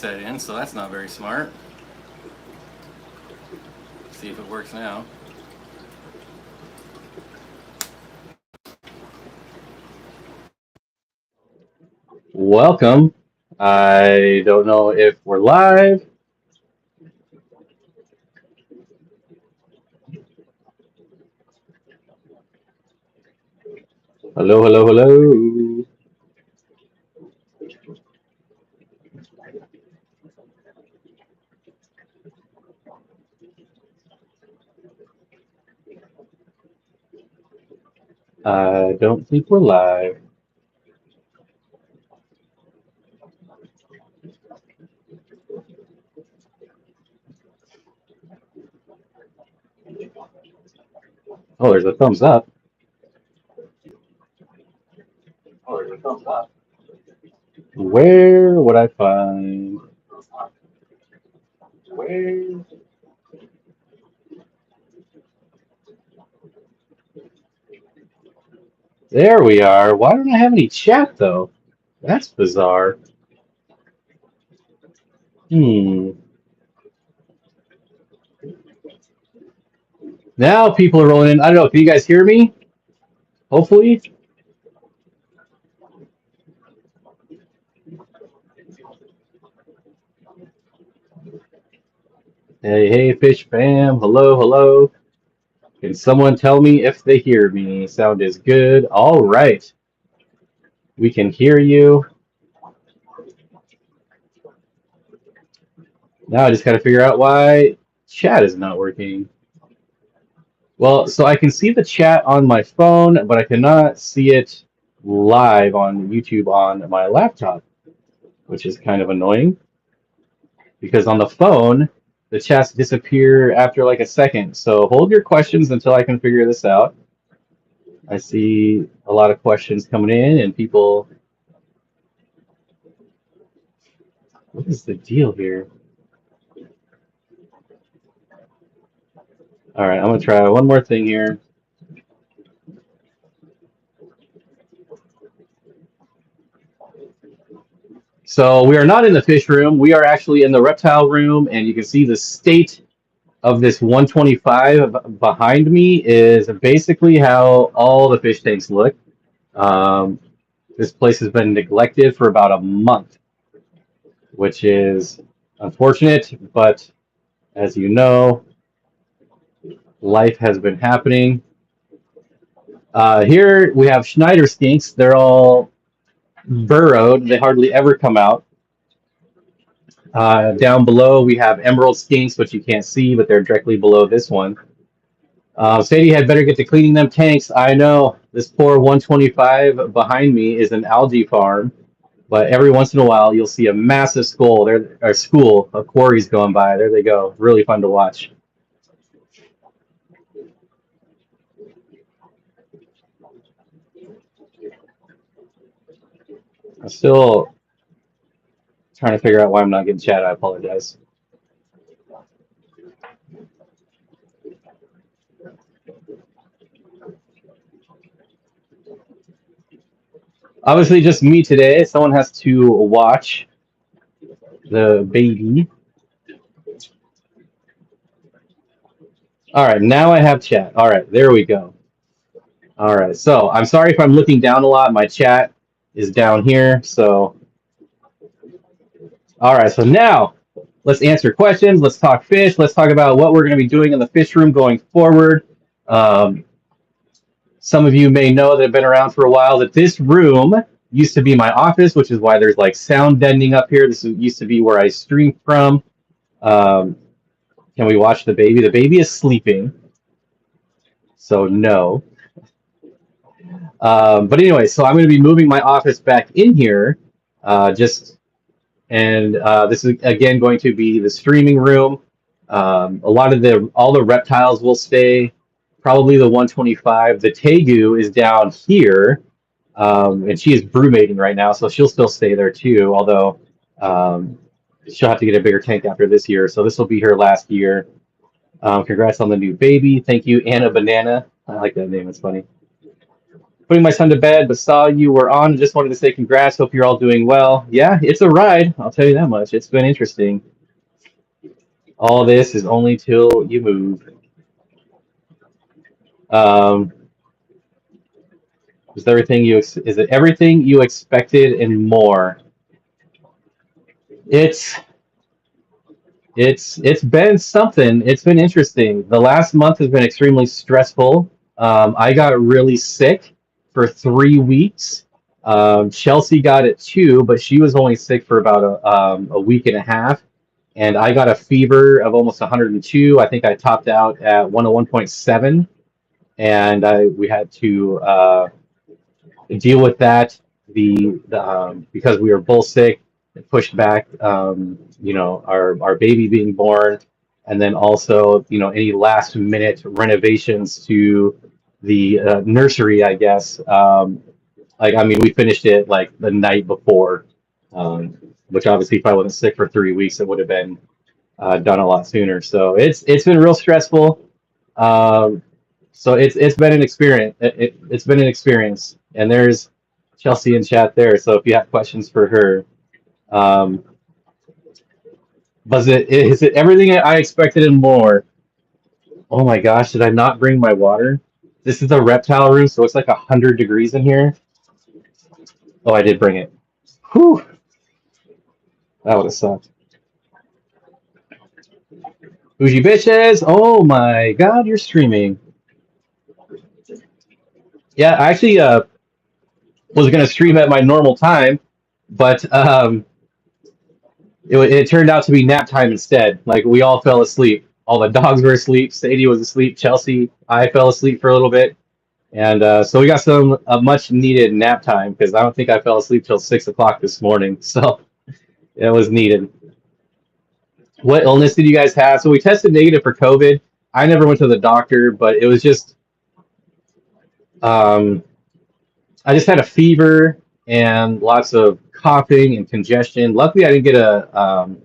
set in, so that's not very smart. See if it works now. Welcome. I don't know if we're live. Hello, hello, hello. I don't think we're live. Oh, there's a thumbs up. Oh, there's a thumbs up. Where would I find? Where? There we are. Why don't I have any chat though? That's bizarre. Hmm. Now people are rolling in. I don't know. Can you guys hear me? Hopefully. Hey, hey, fish fam. Hello, hello. Can someone tell me if they hear me? Sound is good. All right. We can hear you. Now I just got to figure out why chat is not working. Well, so I can see the chat on my phone, but I cannot see it live on YouTube on my laptop, which is kind of annoying because on the phone, the chats disappear after like a second. So hold your questions until I can figure this out. I see a lot of questions coming in and people. What is the deal here? All right, I'm gonna try one more thing here. So we are not in the fish room. We are actually in the reptile room, and you can see the state of this 125 behind me is basically how all the fish tanks look. Um, this place has been neglected for about a month, which is unfortunate, but as you know, life has been happening. Here we have Schneider skinks. They're all burrowed. They hardly ever come out. Down below, we have emerald skinks, which you can't see, but they're directly below this one. Sadie had better get to cleaning them tanks. I know this poor 125 behind me is an algae farm, but every once in a while you'll see a massive school there, or school of quarries going by. There they go. Really fun to watch. I'm still trying to figure out why I'm not getting chat. I apologize. Obviously, just me today. Someone has to watch the baby. All right, now I have chat. All right, there we go. All right, so I'm sorry if I'm looking down a lot. My chat is down here. So, all right, so now let's answer questions. Let's talk fish. Let's talk about what we're going to be doing in the fish room going forward. Um, some of you may know that have been around for a while that this room used to be my office, which is why there's like sound deadening up here. This used to be where I stream from. Can we watch the baby? The baby is sleeping, so no. But anyway, so I'm going to be moving my office back in here, this is again going to be the streaming room. All the reptiles will stay. Probably the 125. The tegu is down here, and she is brewmating right now, so she'll still stay there too. Although she'll have to get a bigger tank after this year, so this will be her last year. Congrats on the new baby. Thank you, Anna Banana. I like that name. It's funny. putting my son to bed, but saw you were on. Just wanted to say congrats. Hope you're all doing well. Yeah, it's a ride. I'll tell you that much. It's been interesting. All this is only till you move. Um, is it everything you expected and more? It's it's been something. It's been interesting. The last month has been extremely stressful. I got really sick for 3 weeks. Chelsea got it too, but she was only sick for about a week and a half. And I got a fever of almost 102. I think I topped out at 101.7, and we had to deal with that. Because we were both sick, it pushed back, our baby being born, and then also, any last minute renovations to the nursery, I guess. We finished it like the night before, which obviously if I wasn't sick for 3 weeks, it would have been done a lot sooner. So it's been real stressful. Um, so it's been an experience. It's been an experience, and there's Chelsea in chat there. So if you have questions for her, um, is it everything I expected and more? Oh my gosh, did I not bring my water? This is a reptile room, so it's like 100 degrees in here. Oh, I did bring it. Whew, that would have sucked. Bougie bitches! Oh my god, you're streaming. Yeah, I actually was gonna stream at my normal time, but it turned out to be nap time instead. Like we all fell asleep. All the dogs were asleep. Sadie was asleep. Chelsea, I fell asleep for a little bit, and so we got some much needed nap time because I don't think I fell asleep till 6 o'clock this morning. So it was needed. What illness did you guys have? So we tested negative for COVID. I never went to the doctor, but it was just um, I just had a fever and lots of coughing and congestion. Luckily, I didn't get a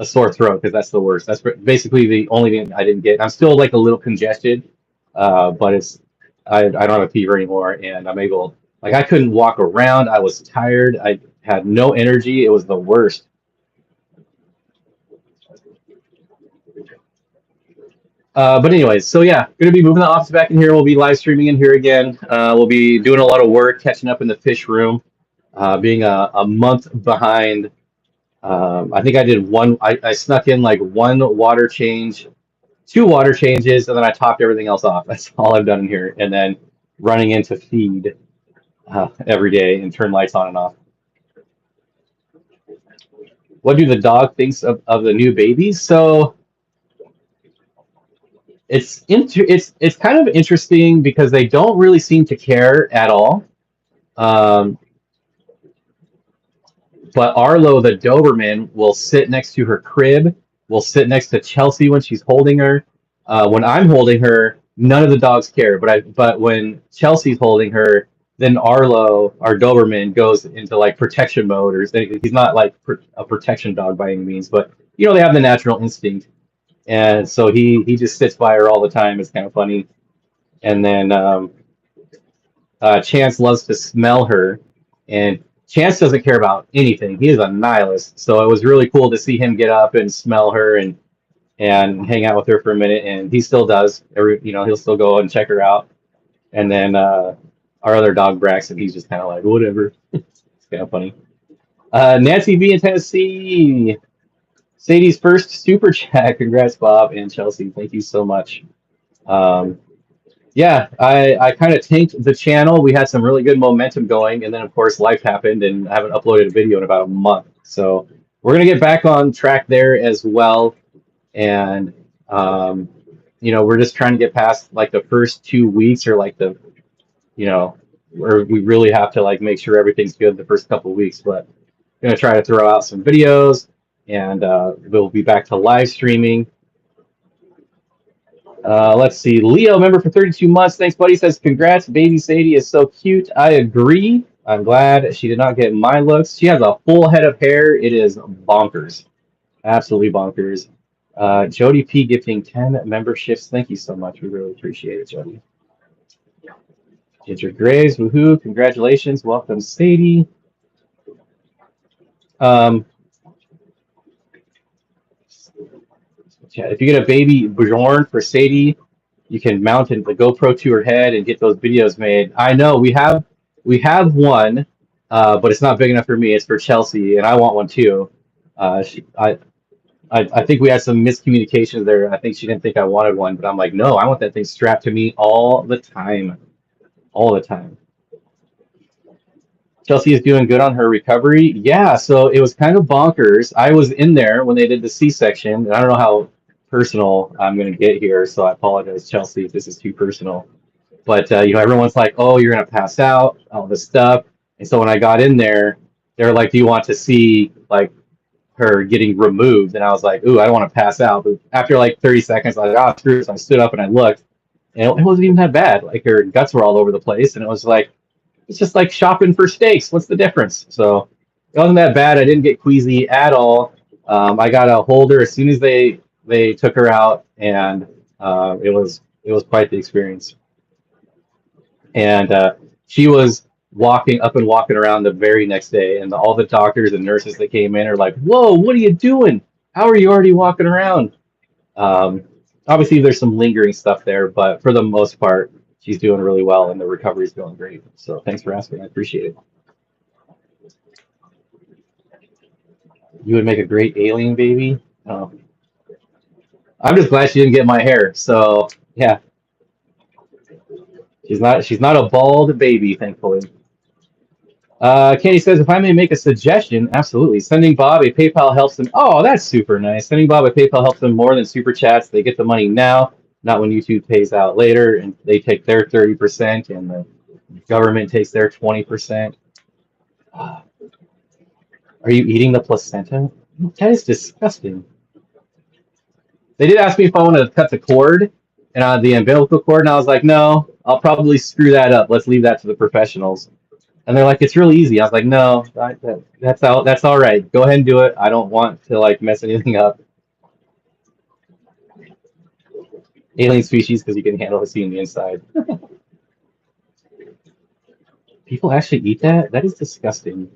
sore throat because that's the worst. That's basically the only thing I didn't get. I'm still like a little congested, but I don't have a fever anymore, and I'm able. Like I couldn't walk around. I was tired. I had no energy. It was the worst. But anyways, so yeah, gonna be moving the office back in here. We'll be live streaming in here again. We'll be doing a lot of work, catching up in the fish room. Being a month behind. I think I did one. I snuck in like one water change, two water changes, and then I topped everything else off. That's all I've done in here. And then running into feed every day and turn lights on and off. What do the dog thinks of the new babies? So it's kind of interesting because they don't really seem to care at all. Um, but Arlo, the Doberman, will sit next to her crib, will sit next to Chelsea when she's holding her. When I'm holding her, none of the dogs care. But when Chelsea's holding her, then Arlo, our Doberman, goes into like protection mode, or he's not like a protection dog by any means, but they have the natural instinct, and so he just sits by her all the time. It's kind of funny. And then Chance loves to smell her, and Chance doesn't care about anything. He is a nihilist. So it was really cool to see him get up and smell her and hang out with her for a minute. And he still does. He'll still go and check her out. And then our other dog Braxton, he's just kind of like whatever. It's kind of funny. Nancy B in Tennessee. Sadie's first super chat. Congrats, Bob and Chelsea. Thank you so much. Yeah, I kind of tanked the channel. We had some really good momentum going, and then of course life happened, and I haven't uploaded a video in about a month. So we're gonna get back on track there as well, and we're just trying to get past like the first 2 weeks, or like where we really have to like make sure everything's good the first couple of weeks. But I'm gonna try to throw out some videos, and we'll be back to live streaming. Let's see. Leo, member for 32 months. Thanks, buddy. Says, congrats. Baby Sadie is so cute. I agree. I'm glad she did not get my looks. She has a full head of hair. It is bonkers. Absolutely bonkers. Jody P gifting 10 memberships. Thank you so much. We really appreciate it, Jody. Ginger Graves, woohoo! Congratulations, welcome, Sadie. If you get a baby Bjorn for Sadie, you can mount the GoPro to her head and get those videos made. I know we have one, but it's not big enough for me. It's for Chelsea, and I want one too. I think we had some miscommunications there. I think she didn't think I wanted one, but I'm like, no, I want that thing strapped to me all the time, all the time. Chelsea is doing good on her recovery. Yeah, so it was kind of bonkers. I was in there when they did the C-section, and I don't know how personal I'm going to get here, so I apologize, Chelsea, if this is too personal. But everyone's like, "Oh, you're going to pass out," all this stuff. And so when I got in there, they're like, "Do you want to see like her getting removed?" And I was like, "Ooh, I don't want to pass out." But after like 30 seconds, I was like, "Oh, screw this." I stood up and I looked, and it wasn't even that bad. Like her guts were all over the place, and it was like it's just like shopping for steaks. What's the difference? So it wasn't that bad. I didn't get queasy at all. I got a holder as soon as they took her out, and it was quite the experience. And she was walking up and walking around the very next day, and all the doctors and nurses that came in are like, "Whoa, what are you doing? How are you already walking around?" Um, Obviously, there's some lingering stuff there, but for the most part, she's doing really well, and the recovery's going great. So thanks for asking. I appreciate it. You would make a great alien baby. I'm just glad she didn't get my hair. So yeah, she's not a bald baby, thankfully. Candy says, if I may make a suggestion, absolutely. Sending Bob a PayPal helps them. Oh, that's super nice. Sending Bob a PayPal helps them more than super chats. They get the money now, not when YouTube pays out later, and they take their 30% and the government takes their 20%. Are you eating the placenta? That is disgusting. They did ask me if I wanted to cut the cord and the umbilical cord, and I was like, no, I'll probably screw that up. Let's leave that to the professionals. And they're like, it's really easy. I was like, no, that's all right. Go ahead and do it. I don't want to like mess anything up. Alien species because you can handle seeing the inside. People actually eat that? That is disgusting.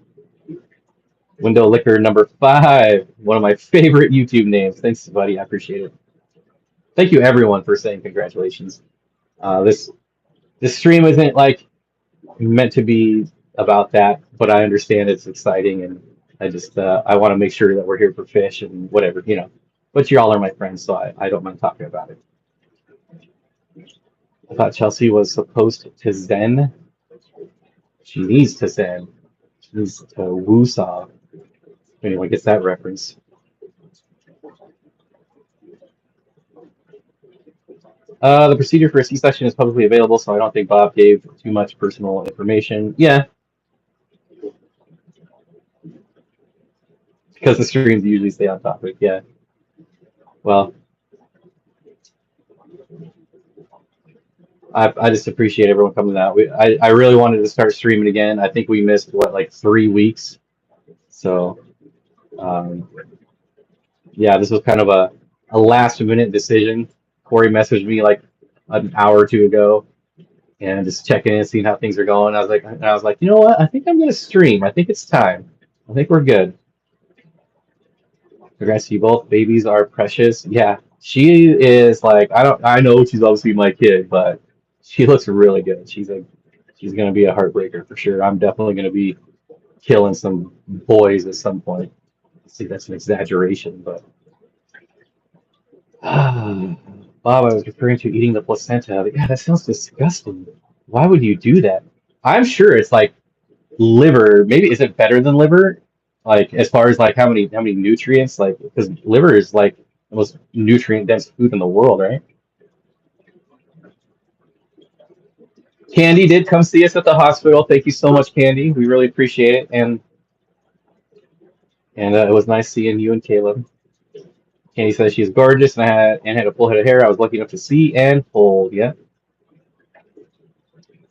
Window Liquor number 5, one of my favorite YouTube names. Thanks, buddy. I appreciate it. Thank you, everyone, for saying congratulations. This stream isn't like meant to be about that, but I understand it's exciting, and I want to make sure that we're here for fish and whatever. But you all are my friends, so I don't mind talking about it. I thought Chelsea was supposed to zen. She needs to zen. She needs to woo-saw. If anyone gets that reference. The procedure for a C-section is publicly available, so I don't think Bob gave too much personal information. Yeah, because the streams usually stay on topic. Yeah. Well, I just appreciate everyone coming out. I really wanted to start streaming again. I think we missed like 3 weeks. So yeah, this was kind of a last minute decision. Corey messaged me like an hour or two ago and just checking in, seeing how things are going. I was like, you know what? I think I'm gonna stream. I think it's time. I think we're good. Congrats to you both. Babies are precious. Yeah, she is like I know she's obviously my kid, but she looks really good. She's gonna be a heartbreaker for sure. I'm definitely gonna be killing some boys at some point. See, that's an exaggeration, but Bob, I was referring to eating the placenta. Yeah, that sounds disgusting. Why would you do that? I'm sure it's like liver. Maybe is it better than liver? Like as far as like how many nutrients? Like because liver is like the most nutrient dense food in the world, right? Candy did come see us at the hospital. Thank you so much, Candy. We really appreciate it, and it was nice seeing you and Caleb. Candy says she's gorgeous and had a full head of hair. I was lucky enough to see and hold. Yeah,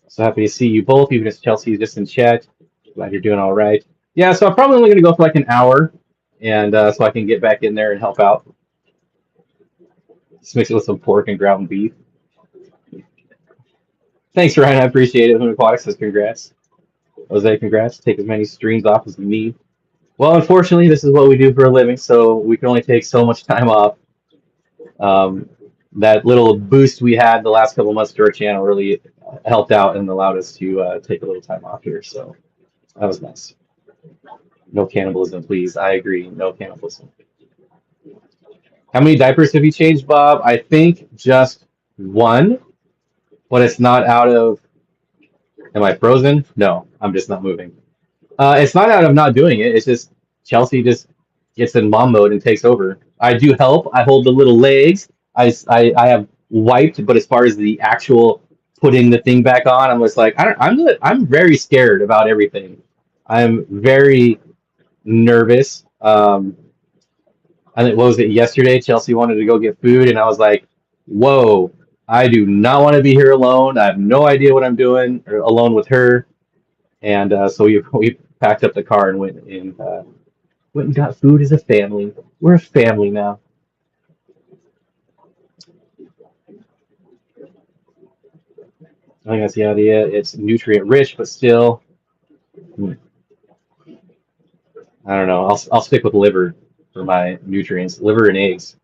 so happy to see you both. Even if Chelsea is just in chat, glad you're doing all right. Yeah, so I'm probably only going to go for like an hour, and so I can get back in there and help out. Just mix it with some pork and ground beef. Thanks, Ryan. I appreciate it. Hoon Aquatics says congrats. Jose, congrats. Take as many streams off as you need. Well, unfortunately, this is what we do for a living, so we can only take so much time off. Um, that little boost we had the last couple months to our channel really helped out and allowed us to take a little time off here. So that was nice. No cannibalism, please. I agree. No cannibalism. How many diapers have you changed, Bob? I think just one, but it's not out of. Am I frozen? No, I'm just not moving. It's not out of not doing it. It's just Chelsea just gets in mom mode and takes over. I do help. I hold the little legs. I have wiped, but as far as the actual putting the thing back on, I'm just like I'm very scared about everything. I'm very nervous. I think what was it yesterday? Chelsea wanted to go get food, and I was like, "Whoa, I do not want to be here alone. I have no idea what I'm doing or alone with her." And so we packed up the car and went and got food as a family. We're a family now. I think that's the idea. It's nutrient rich, but still, I don't know. I'll stick with liver for my nutrients. Liver and eggs.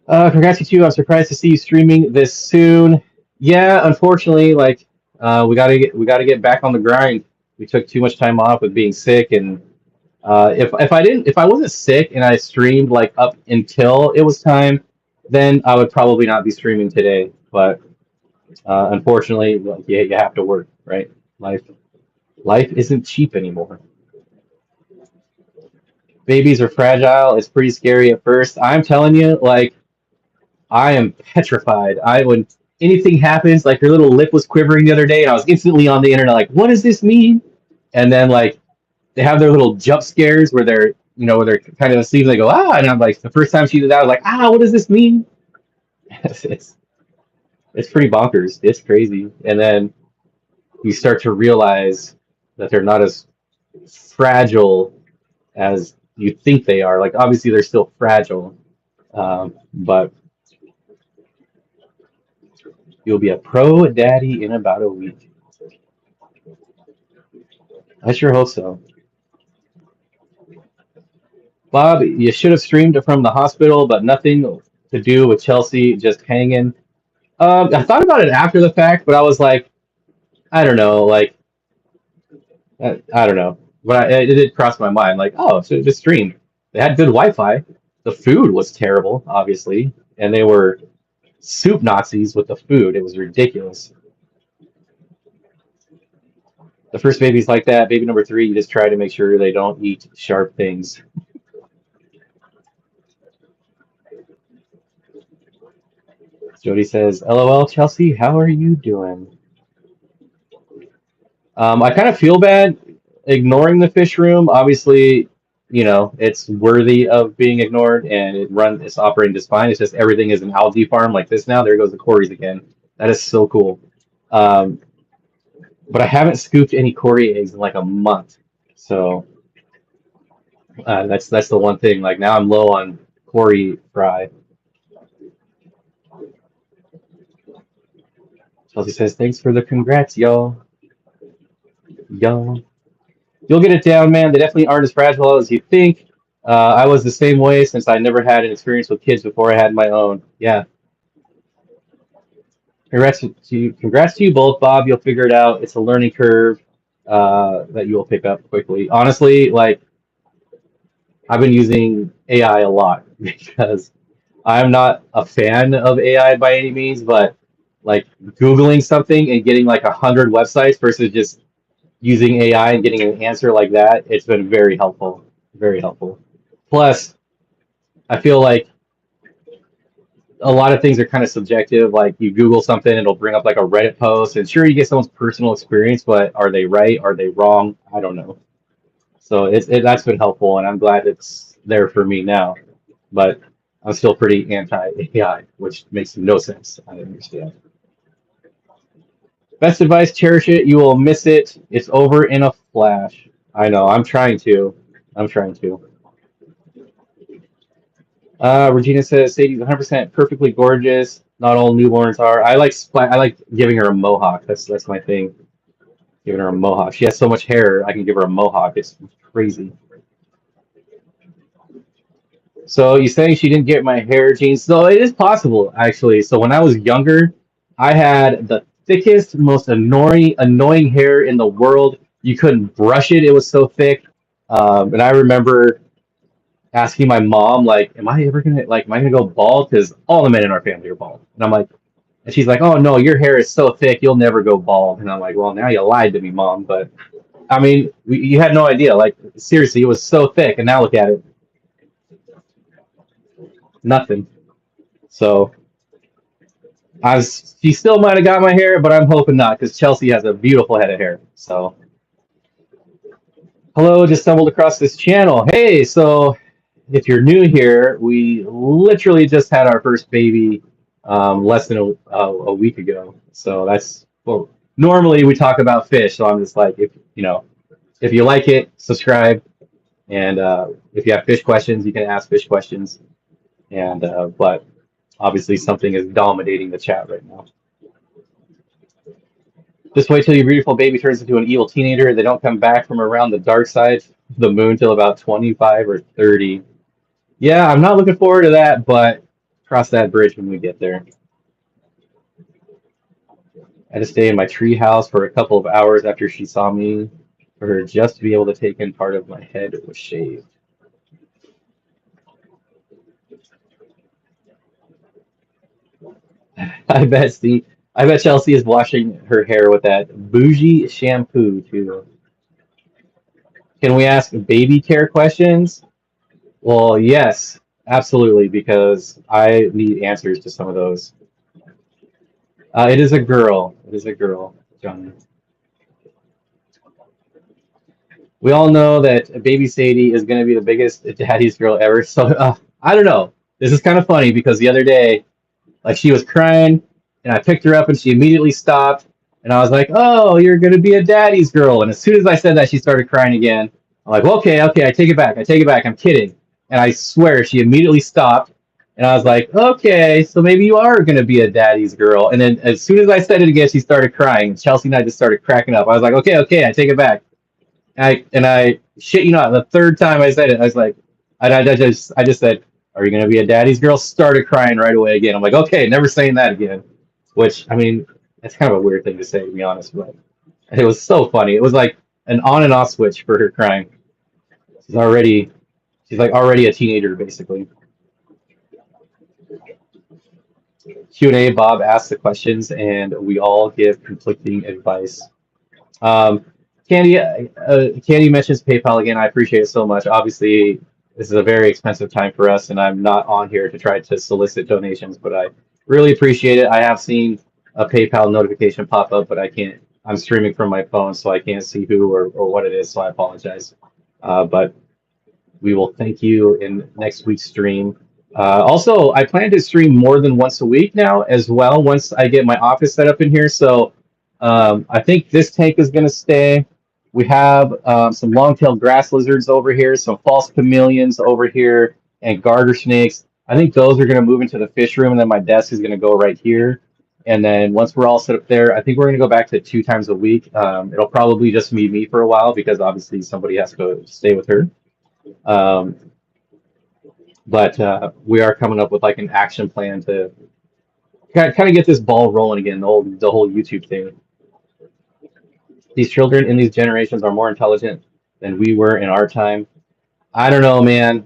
Congrats to you. I'm surprised to see you streaming this soon. Yeah, unfortunately, like we gotta get back on the grind. We took too much time off with being sick, and if I wasn't sick and I streamed like up until it was time, then I would probably not be streaming today. But unfortunately, like, you have to work, right? Life life isn't cheap anymore. Babies are fragile. It's pretty scary at first. I'm telling you, like I am petrified. I when anything happens, like her little lip was quivering the other day, and I was instantly on the internet, like, what does this mean? And then like they have their little jump scares where they're kind of asleep and they go and I'm like the first time she did that I was like what does this mean? it's it's pretty bonkers. It's crazy. And then you start to realize that they're not as fragile as you think they are. Like obviously they're still fragile, but you'll be a pro daddy in about a week. I sure hope so. Bob, you should have streamed from the hospital, but nothing to do with Chelsea, just hanging. I thought about it after the fact, but I was like, I don't know, like, I don't know. But it did cross my mind, like, oh, so just streamed. They had good Wi-Fi. The food was terrible, obviously, and they were soup Nazis with the food. It was ridiculous. The first baby's like that. Baby number three, you just try to make sure they don't eat sharp things. Jody says, LOL, Chelsea, how are you doing? I kind of feel bad ignoring the fish room. Obviously, it's worthy of being ignored and it's operating just fine. It's just everything is an algae farm like this now. There goes the Corys again. That is so cool. Um, but I haven't scooped any Cory eggs in like a month. So that's the one thing. Like now I'm low on Cory fry. Chelsea says, thanks for the congrats, y'all. Y'all. You'll get it down, man. They definitely aren't as fragile as you think. I was the same way since I never had an experience with kids before I had my own. Yeah. Congrats to you both, Bob. You'll figure it out. It's a learning curve that you will pick up quickly. Honestly, like I've been using AI a lot because I'm not a fan of AI by any means, but like Googling something and getting like 100 websites versus just using AI and getting an answer like that, it's been very helpful. Very helpful. Plus, I feel like a lot of things are kind of subjective. Like you Google something, it'll bring up like a Reddit post, and sure, you get someone's personal experience, but are they right? Are they wrong? I don't know. So that's been helpful, and I'm glad it's there for me now. But I'm still pretty anti AI, which makes no sense. I understand. Best advice: cherish it. You will miss it. It's over in a flash. I know. I'm trying to. I'm trying to. Regina says Sadie's 100% perfectly gorgeous. Not all newborns are. I like giving her a mohawk. That's my thing. Giving her a mohawk. She has so much hair. I can give her a mohawk. It's crazy. So you saying she didn't get my hair genes? So it is possible, actually. So when I was younger, I had the thickest, most annoying hair in the world. You couldn't brush it; it was so thick. And I remember asking my mom, like, "Am I ever gonna am I gonna go bald?" Because all the men in our family are bald. And I'm like, and she's like, "Oh no, your hair is so thick, you'll never go bald." And I'm like, "Well, now you lied to me, mom." But I mean, you had no idea. Like seriously, it was so thick, and now look at it, nothing. So she still might have got my hair, but I'm hoping not because Chelsea has a beautiful head of hair. So, hello, just stumbled across this channel. Hey, so if you're new here, we literally just had our first baby less than a week ago. So that's well. Normally we talk about fish, so I'm just like, if you know, if you like it, subscribe, and if you have fish questions, you can ask fish questions. And but obviously something is dominating the chat right now. Just wait till your beautiful baby turns into an evil teenager. They don't come back from around the dark side of the moon till about 25 or 30. Yeah, I'm not looking forward to that, but cross that bridge when we get there. I had to stay in my tree house for a couple of hours after she saw me for her just to be able to take in part of my head was shaved. I bet Steve, I bet Chelsea is washing her hair with that bougie shampoo too. Can we ask baby care questions? Well, yes, absolutely, because I need answers to some of those. It is a girl. It is a girl, John. We all know that baby Sadie is going to be the biggest daddy's girl ever. So I don't know. This is kind of funny because the other day, like she was crying, and I picked her up, and she immediately stopped, and I was like, "Oh, you're going to be a daddy's girl." And as soon as I said that, she started crying again. I'm like, well, "Okay, okay, I take it back. I take it back. I'm kidding." And I swear, she immediately stopped, and I was like, "Okay, so maybe you are going to be a daddy's girl." And then as soon as I said it again, she started crying. Chelsea and I just started cracking up. I was like, "Okay, okay, I take it back." And I shit you not, the third time I said it, I was like, I just said, "Are you gonna be a daddy's girl?" Started crying right away again. I'm like, okay, never saying that again. Which I mean, that's kind of a weird thing to say to be honest, but it was so funny. It was like an on and off switch for her crying. She's already, she's like already a teenager basically. Q&A. Bob asks the questions, and we all give conflicting advice. Um, Candy mentions PayPal again. I appreciate it so much. Obviously, this is a very expensive time for us, and I'm not on here to try to solicit donations, but I really appreciate it. I have seen a PayPal notification pop up, but I can't. I'm streaming from my phone, so I can't see who or what it is, so I apologize. But we will thank you in next week's stream. Also, I plan to stream more than once a week now as well once I get my office set up in here. So I think this tank is going to stay. We have some long-tailed grass lizards over here, some false chameleons over here, and garter snakes. I think those are going to move into the fish room, and then my desk is going to go right here. And then once we're all set up there, I think we're going to go back to 2 times a week. It'll probably just be me for a while because obviously somebody has to stay with her. Um, but we are coming up with like an action plan to kind of get this ball rolling again. The whole YouTube thing. These children in these generations are more intelligent than we were in our time. I don't know, man.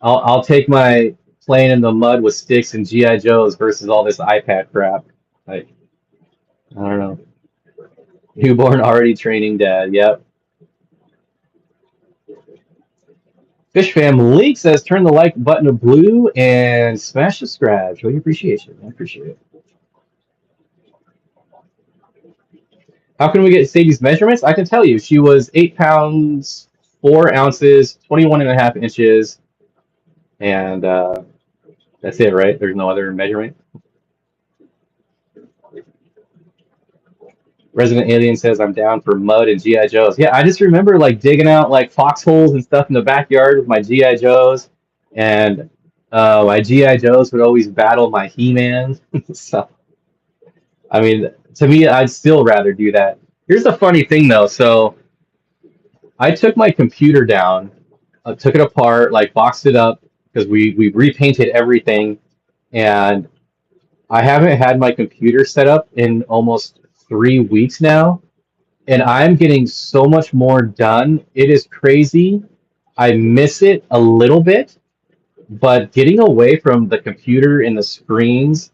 I'll take my playing in the mud with sticks and GI Joes versus all this iPad crap. Like I don't know. Newborn already training dad. Yep. Fish Fam Leak says turn the like button to blue and smash subscribe. Show your appreciation. I appreciate it. How can we get Sadie's measurements? I can tell you. She was 8 pounds, 4 ounces, 21.5 inches, and that's it, right? There's no other measurement. Resident Alien says I'm down for mud and GI Joes. Yeah, I just remember like digging out like foxholes and stuff in the backyard with my GI Joes, and My GI Joes would always battle my He-Man. So I mean, to me, I'd still rather do that. Here's the funny thing though. So I took my computer down, took it apart, like boxed it up because we repainted everything, and I haven't had my computer set up in almost 3 weeks now, and I'm getting so much more done. It is crazy. I miss it a little bit, but getting away from the computer and the screens,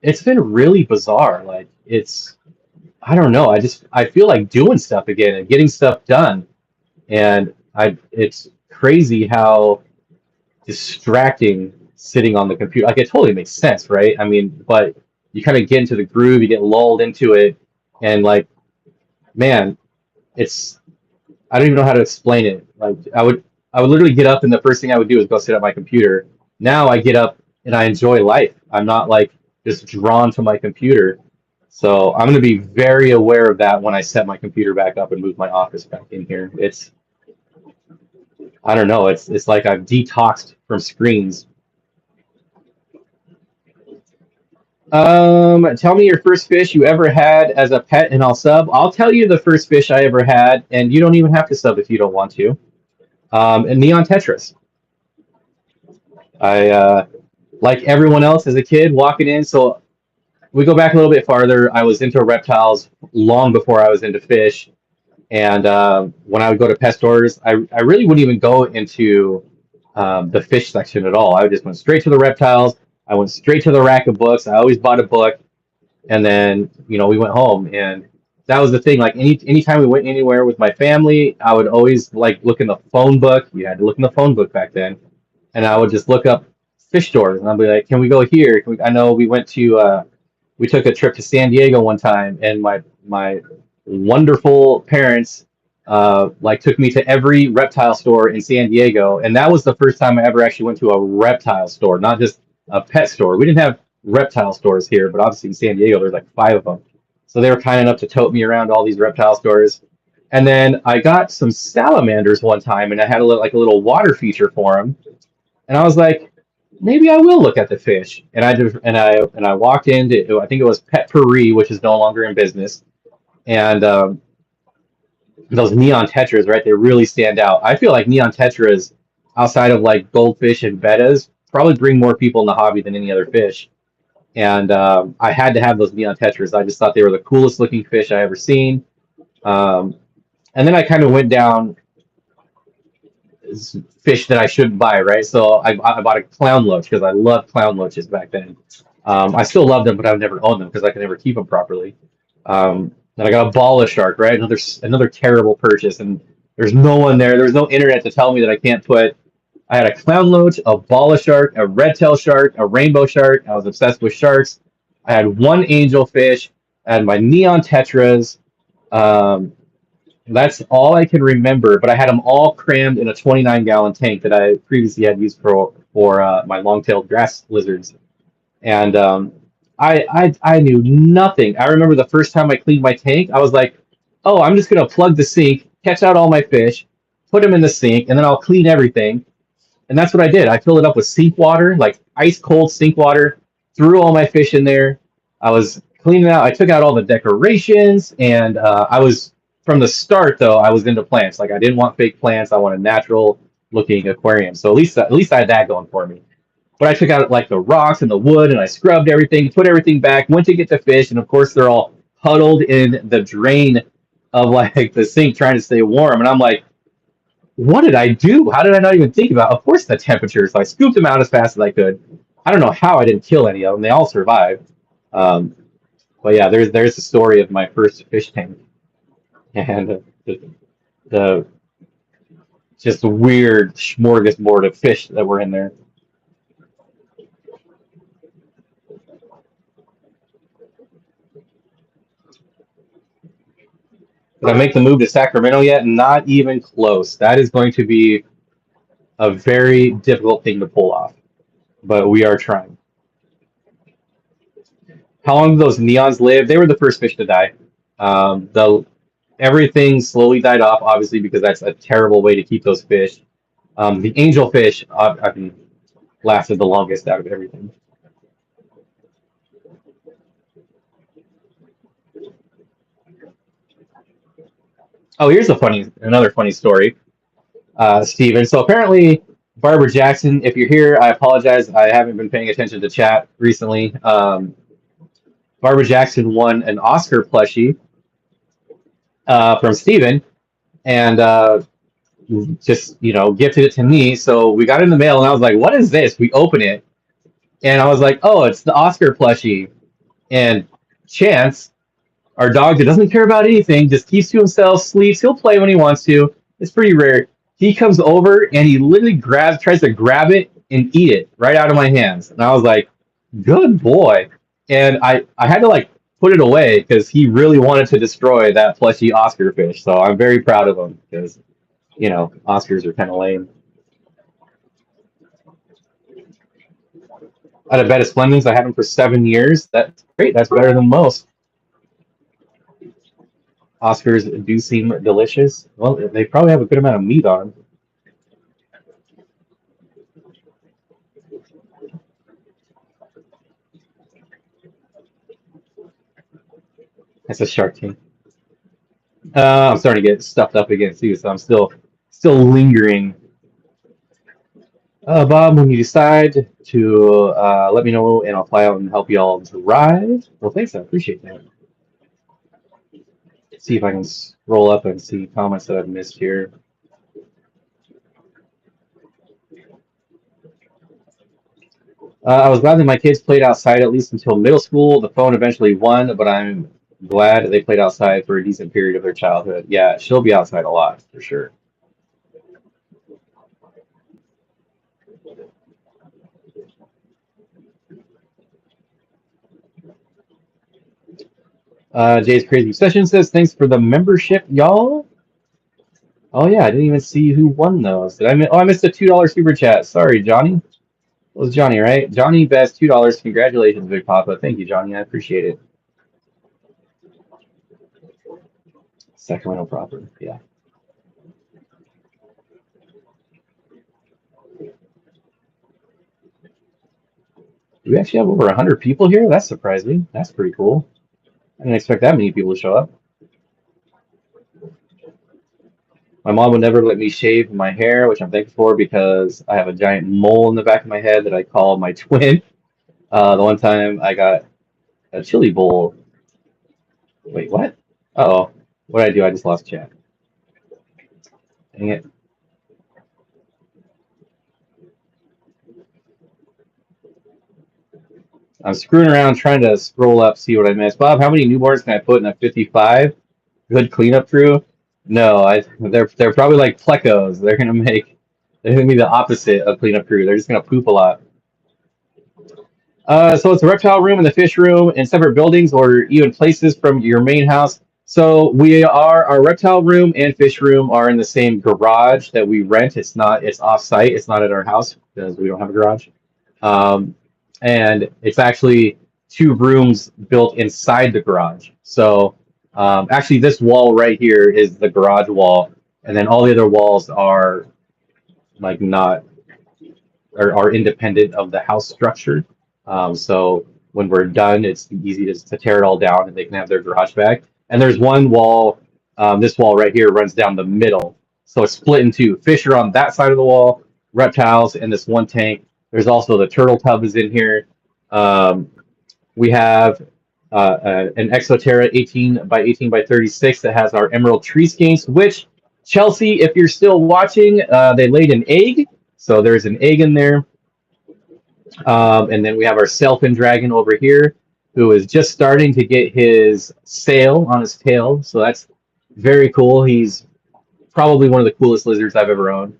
it's been really bizarre. Like I don't know. I feel like doing stuff again and getting stuff done. And I it's crazy how distracting sitting on the computer. Like it totally makes sense, right? I mean, but you kind of get into the groove, you get lulled into it, and like, man, it's I don't even know how to explain it. Like I would literally get up and the first thing I would do is go sit at my computer. Now I get up and I enjoy life. I'm not like just drawn to my computer. So I'm going to be very aware of that when I set my computer back up and move my office back in here. I don't know. It's like I've detoxed from screens. Tell me your first fish you ever had as a pet, and I'll sub. I'll tell you the first fish I ever had, and you don't even have to sub if you don't want to. And Neon Tetris. I like everyone else as a kid walking in. So we go back a little bit farther. I was into reptiles long before I was into fish. And when I would go to pet stores, I really wouldn't even go into the fish section at all. I just went straight to the reptiles. I went straight to the rack of books. I always bought a book, and then we went home. And that was the thing. Like anytime we went anywhere with my family, I would always like look in the phone book. You had to look in the phone book back then, and I would just look up fish stores, and I'd be like, "Can we go here? I know we went to we took a trip to San Diego one time, and my wonderful parents like took me to every reptile store in San Diego, and that was the first time I ever actually went to a reptile store, not just a pet store. We didn't have reptile stores here, but obviously in San Diego there's like five of them. So they were kind enough to tote me around all these reptile stores. And then I got some salamanders one time, and I had a little water feature for them. And I was like, maybe I will look at the fish. And I walked into, I think it was Pet Paris, which is no longer in business. And those neon tetras, right? They really stand out. I feel like neon tetras, outside of like goldfish and bettas, probably bring more people in the hobby than any other fish. And I had to have those neon tetras. I just thought they were the coolest looking fish I ever seen. Um, and then I kind of went down fish that I shouldn't buy, right? So I bought a clown loach because I loved clown loaches back then. I still love them, but I've never owned them because I can never keep them properly. Then I got a bala shark, right? Another terrible purchase, and there's no one there. There's no internet to tell me that I can't put. I had a clown loach, a bala shark, a red tail shark, a rainbow shark. I was obsessed with sharks. I had one angelfish. I had my neon tetras. Um, that's all I can remember, but I had them all crammed in a 29-gallon tank that I previously had used for my long-tailed grass lizards. And I knew nothing. I remember the first time I cleaned my tank, I was like, "Oh, I'm just gonna plug the sink, catch out all my fish, put them in the sink, and then I'll clean everything." And that's what I did. I filled it up with sink water, like ice cold sink water, threw all my fish in there. I was cleaning out. I took out all the decorations, and I was from the start though. I was into plants. Like I didn't want fake plants. I wanted natural looking aquarium. So at least I had that going for me. But I took out like the rocks and the wood, and I scrubbed everything, put everything back, went to get the fish, and of course they're all huddled in the drain of like the sink trying to stay warm. And I'm like, what did I do? How did I not even think about? Of course, the temperature. So I scooped them out as fast as I could. I don't know how I didn't kill any of them. They all survived. Um, but yeah, there's the story of my first fish tank and the just weird smorgasbord of fish that were in there. Did I make the move to Sacramento yet? Not even close. That is going to be a very difficult thing to pull off, but we are trying. How long did those neons live? They were the first fish to die. The Everything slowly died off, obviously, because that's a terrible way to keep those fish. The angelfish, I mean, lasted the longest out of everything. Oh, here's another funny story, Steven. So apparently, Barbara Jackson, if you're here, I apologize. I haven't been paying attention to chat recently. Barbara Jackson won an Oscar plushie from Steven, and just gifted it to me. So we got it in the mail, and I was like, "What is this?" We open it, and I was like, "Oh, it's the Oscar plushie." And Chance, our dog that doesn't care about anything, just keeps to himself, sleeps. He'll play when he wants to. It's pretty rare. He comes over and he literally tries to grab it and eat it right out of my hands. And I was like, "Good boy." And I had to like put it away because he really wanted to destroy that plushy Oscar fish. So I'm very proud of him because Oscars are kind of lame. Out of Betta Splendens, I had them for 7 years. That's great. That's better than most. Oscars do seem delicious. Well, they probably have a good amount of meat on them. That's a Shark Tank. I'm starting to get stuffed up again too, so I'm still lingering. Bob, when you decide to let me know, and I'll fly out and help y'all drive. Well, thanks. I appreciate that. See if I can scroll up and see comments that I've missed here. I was glad that my kids played outside at least until middle school. The phone eventually won, but I'm glad they played outside for a decent period of their childhood. Yeah, she'll be outside a lot for sure. Jay's Crazy Session says, "Thanks for the membership, y'all." Oh yeah, I didn't even see who won those. Did I miss? Oh, I missed a $2 super chat. Sorry, Johnny. It was Johnny, right? Johnny Best, $2. Congratulations, Big Papa. Thank you, Johnny. I appreciate it. Sacramento proper. Yeah. Do we actually have over 100 people here? That's surprising. That's pretty cool. I didn't expect that many people to show up. My mom would never let me shave my hair, which I'm thankful for because I have a giant mole in the back of my head that I call my twin. The one time I got a chili bowl. Wait, what? Uh-oh. What did I do? I just lost chat. Dang it. I'm screwing around trying to scroll up, see what I missed. Bob, how many newborns can I put in a 55? Good cleanup crew? No, they're probably like plecos. They're gonna be the opposite of cleanup crew. They're just gonna poop a lot. So it's a reptile room and the fish room in separate buildings or even places from your main house. So our reptile room and fish room are in the same garage that we rent. It's off site. It's not at our house because we don't have a garage. Um, and it's actually two rooms built inside the garage. So actually this wall right here is the garage wall, and then all the other walls are like not are independent of the house structure. So when we're done, it's easy to tear it all down and they can have their garage back. And there's one wall, this wall right here runs down the middle. So it's split in two. Fish are on that side of the wall, reptiles in this one tank. There's also the turtle tub is in here. Um, we have an Exoterra 18 by 18 by 36 that has our emerald tree skinks, which Chelsea, if you're still watching, they laid an egg. So there's an egg in there. And then we have our Selfin dragon over here, who is just starting to get his sail on his tail. So that's very cool. He's probably one of the coolest lizards I've ever owned.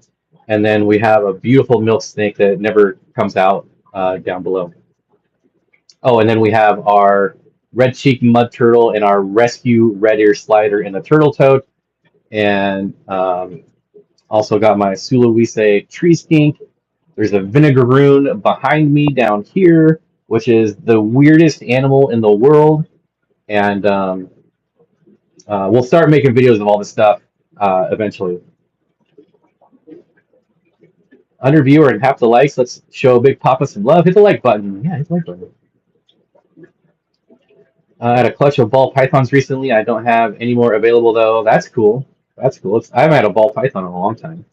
And then we have a beautiful milk snake that never comes out down below. Oh, and then we have our red cheek mud turtle and our rescue red ear slider in the turtle toad. And also got my Sulawesi tree skink. There's a vinegaroon behind me down here, which is the weirdest animal in the world. And we'll start making videos of all this stuff eventually. Under viewer and half the likes. Let's show Big Papa some love. Hit the like button. Yeah, hit the like button. I had a clutch of ball pythons recently. I don't have any more available though. That's cool. That's cool. I haven't had a ball python in a long time.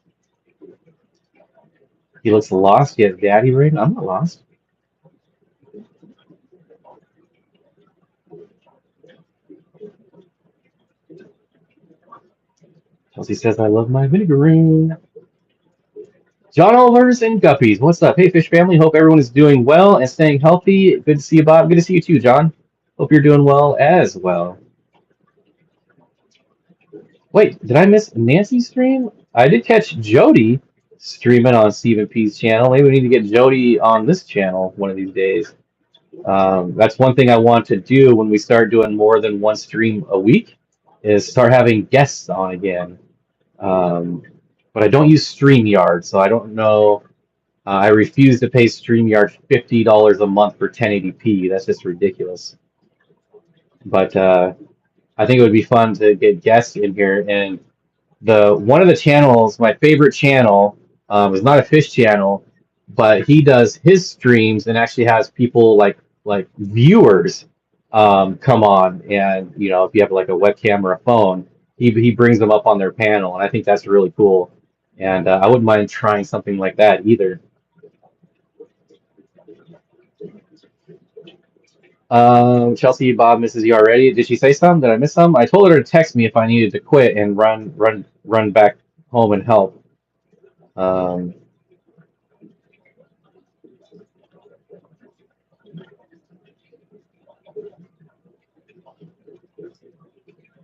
He looks lost. He has daddy ring. I'm not lost. Chelsea says, I love my vinegarine. John Olivers and Guppies. What's up? Hey, Fish family. Hope everyone is doing well and staying healthy. Good to see you, Bob. Good to see you too, John. Hope you're doing well as well. Wait, did I miss Nancy's stream? I did catch Jody streaming on Stephen P's channel. Maybe we need to get Jody on this channel one of these days. That's one thing I want to do when we start doing more than one stream a week is start having guests on again. But I don't use StreamYard, so I don't know. I refuse to pay StreamYard $50 a month for 1080p. That's just ridiculous. But I think it would be fun to get guests in here. And one of the channels, my favorite channel, is not a fish channel, but he does his streams and actually has people like viewers come on, and if you have like a webcam or a phone, he brings them up on their panel, and I think that's really cool. And I wouldn't mind trying something like that either. Chelsea, Bob misses you already. Did she say some? Did I miss some? I told her to text me if I needed to quit and run back home and help.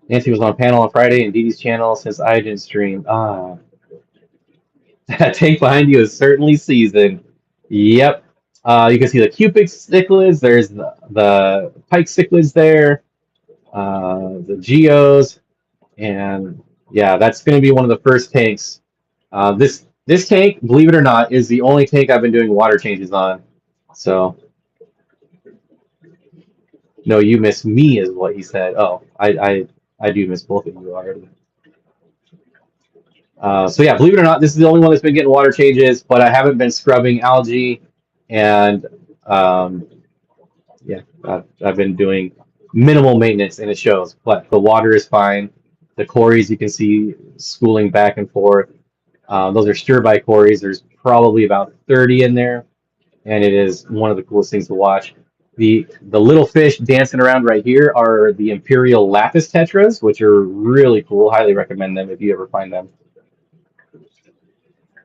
Nancy was on panel on Friday and Dee Dee's channel since I didn't stream. That tank behind you is certainly seasoned. Yep. You can see the Cupid cichlids. There's the pike cichlids there, the geos, and yeah, that's going to be one of the first tanks. This tank, believe it or not, is the only tank I've been doing water changes on. So, no, you miss me, is what he said. Oh, I do miss both of you already. So yeah, believe it or not, this is the only one that's been getting water changes, but I haven't been scrubbing algae, and yeah, I've been doing minimal maintenance, and it shows. But the water is fine. The cories you can see schooling back and forth. Those are stir-by cories. There's probably about 30 in there, and it is one of the coolest things to watch. The little fish dancing around right here are the imperial lapis tetras, which are really cool. Highly recommend them if you ever find them.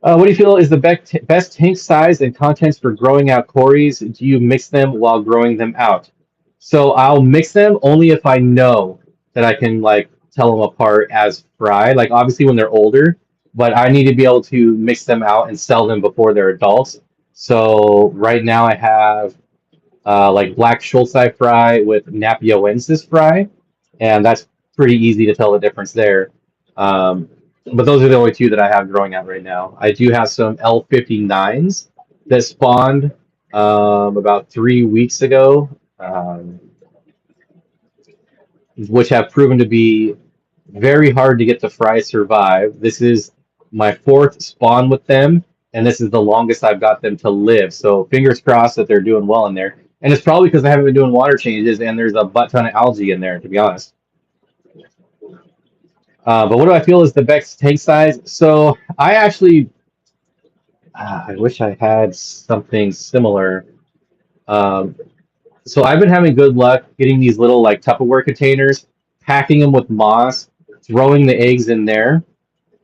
What do you feel is the best tank size and contents for growing out cories? Do you mix them while growing them out? So I'll mix them only if I know that I can like tell them apart as fry. Like obviously when they're older, but I need to be able to mix them out and sell them before they're adults. So right now I have like black Schultzei fry with Napioensis fry, and that's pretty easy to tell the difference there. But those are the only two that I have growing out right now. I do have some L59s that spawned about 3 weeks ago, which have proven to be very hard to get the fry survive. This is my fourth spawn with them, and this is the longest I've got them to live. So fingers crossed that they're doing well in there. And it's probably because I haven't been doing water changes, and there's a butt ton of algae in there, to be honest. But what do I feel is the best tank size? So I actually, I wish I had something similar. Um, so I've been having good luck getting these little like Tupperware containers, packing them with moss, throwing the eggs in there.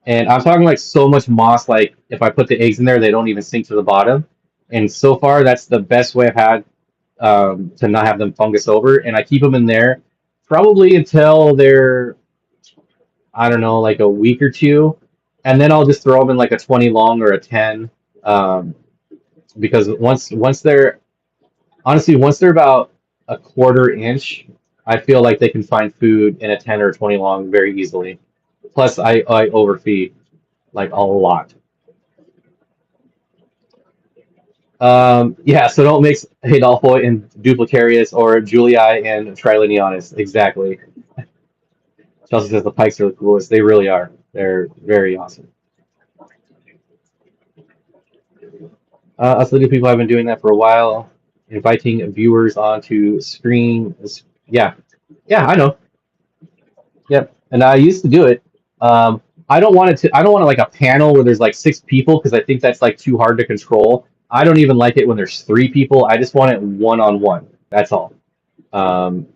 And I'm talking like so much moss, like if I put the eggs in there, they don't even sink to the bottom. And so far, that's the best way I've had to not have them fungus over. And I keep them in there probably until they're, I don't know, like a week or two. And then I'll just throw them in like a 20 long or a 10. Um, because once they're, honestly, once they're about a quarter inch, I feel like they can find food in a 10 or 20 long very easily. Plus, I overfeed like a lot. Yeah, so don't mix Adolphoi and Duplicarius or Julii and Trilinianus. Exactly. Chelsea says the pikes are the coolest. They really are. They're very awesome. Us little people have been doing that for a while, inviting viewers onto screen. Yeah, yeah, I know. Yep, and I used to do it. I don't want it to. I don't want like a panel where there's like 6 people because I think that's like too hard to control. I don't even like it when there's 3 people. I just want it one on one. That's all. Um,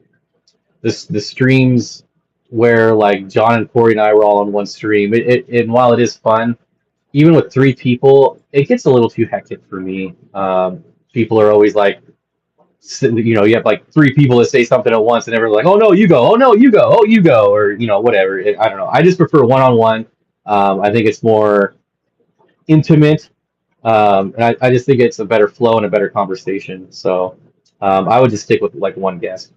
the streams where like John and Corey and I were all on one stream. And while it is fun, even with 3 people, it gets a little too hectic for me. People are always like, you have like 3 people that say something at once, and everyone's like, "Oh no, you go! Oh no, you go! Oh, you go!" Or whatever. I don't know. I just prefer one on one. I think it's more intimate, and I just think it's a better flow and a better conversation. So I would just stick with like one guest.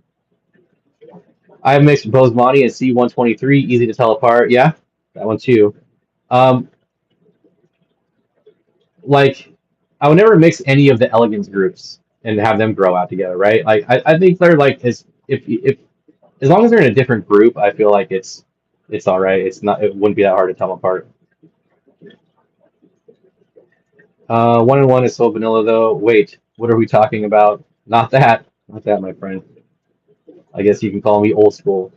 I have mixed Bosemani and C123, easy to tell apart. Yeah, that one too. Um, like I would never mix any of the elegance groups and have them grow out together, right? Like I think they're like as if as long as they're in a different group, I feel like it's all right. It wouldn't be that hard to tell them apart. One and one is so vanilla though. Wait, what are we talking about? Not that, my friend. I guess you can call me old school.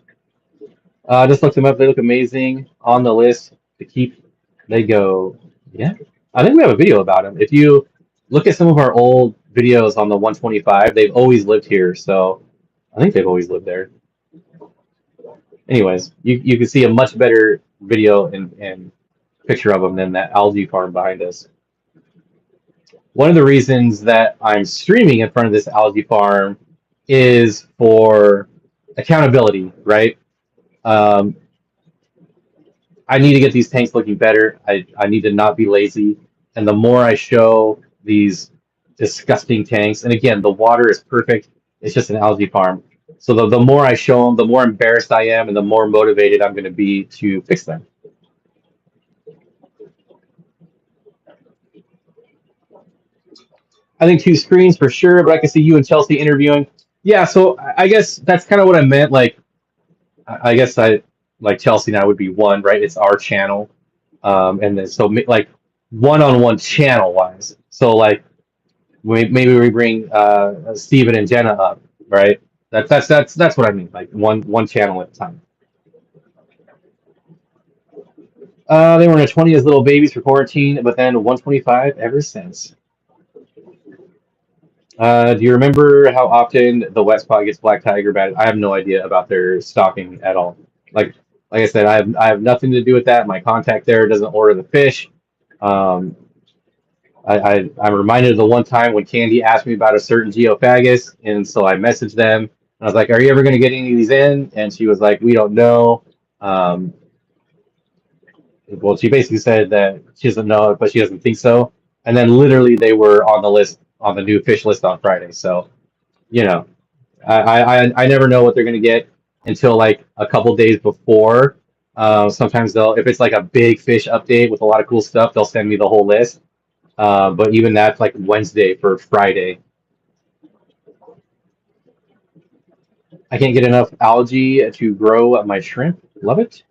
Just looked them up. They look amazing on the list to keep. They go, yeah. I think we have a video about them. If you look at some of our old videos on the 125, they've always lived here. So I think they've always lived there. Anyways, you can see a much better video and picture of them than that algae farm behind us. One of the reasons that I'm streaming in front of this algae farm is for accountability, right? Um, I need to get these tanks looking better. I need to not be lazy. And the more I show these disgusting tanks, and again, the water is perfect. It's just an algae farm. So the more I show them, the more embarrassed I am, and the more motivated I'm going to be to fix them. I think 2 screens for sure, but I can see you and Chelsea interviewing. Yeah, so I guess that's kind of what I meant. Like, I guess I like Chelsea and I would be one, right? It's our channel, and then so like one-on-one channel wise. So like maybe we bring Steven and Jenna up, right? That's what I mean. Like one channel at a time. They were in a 20 as little babies for quarantine, but then 125 ever since. Do you remember how often the West Pod gets black tiger batted? I have no idea about their stocking at all. Like like I said, I have nothing to do with that. My contact there doesn't order the fish. Um, I'm reminded of the one time when Candy asked me about a certain geophagus, and so I messaged them. And I was like, "Are you ever going to get any of these in?" And she was like, "We don't know." Um, well, she basically said that she doesn't know, but she doesn't think so. And then literally they were on the list on the new fish list on Friday. So you know, I never know what they're gonna get until like a couple days before. Sometimes they'll, if it's like a big fish update with a lot of cool stuff, they'll send me the whole list. But even that's like Wednesday for Friday. I can't get enough algae to grow my shrimp. Love it.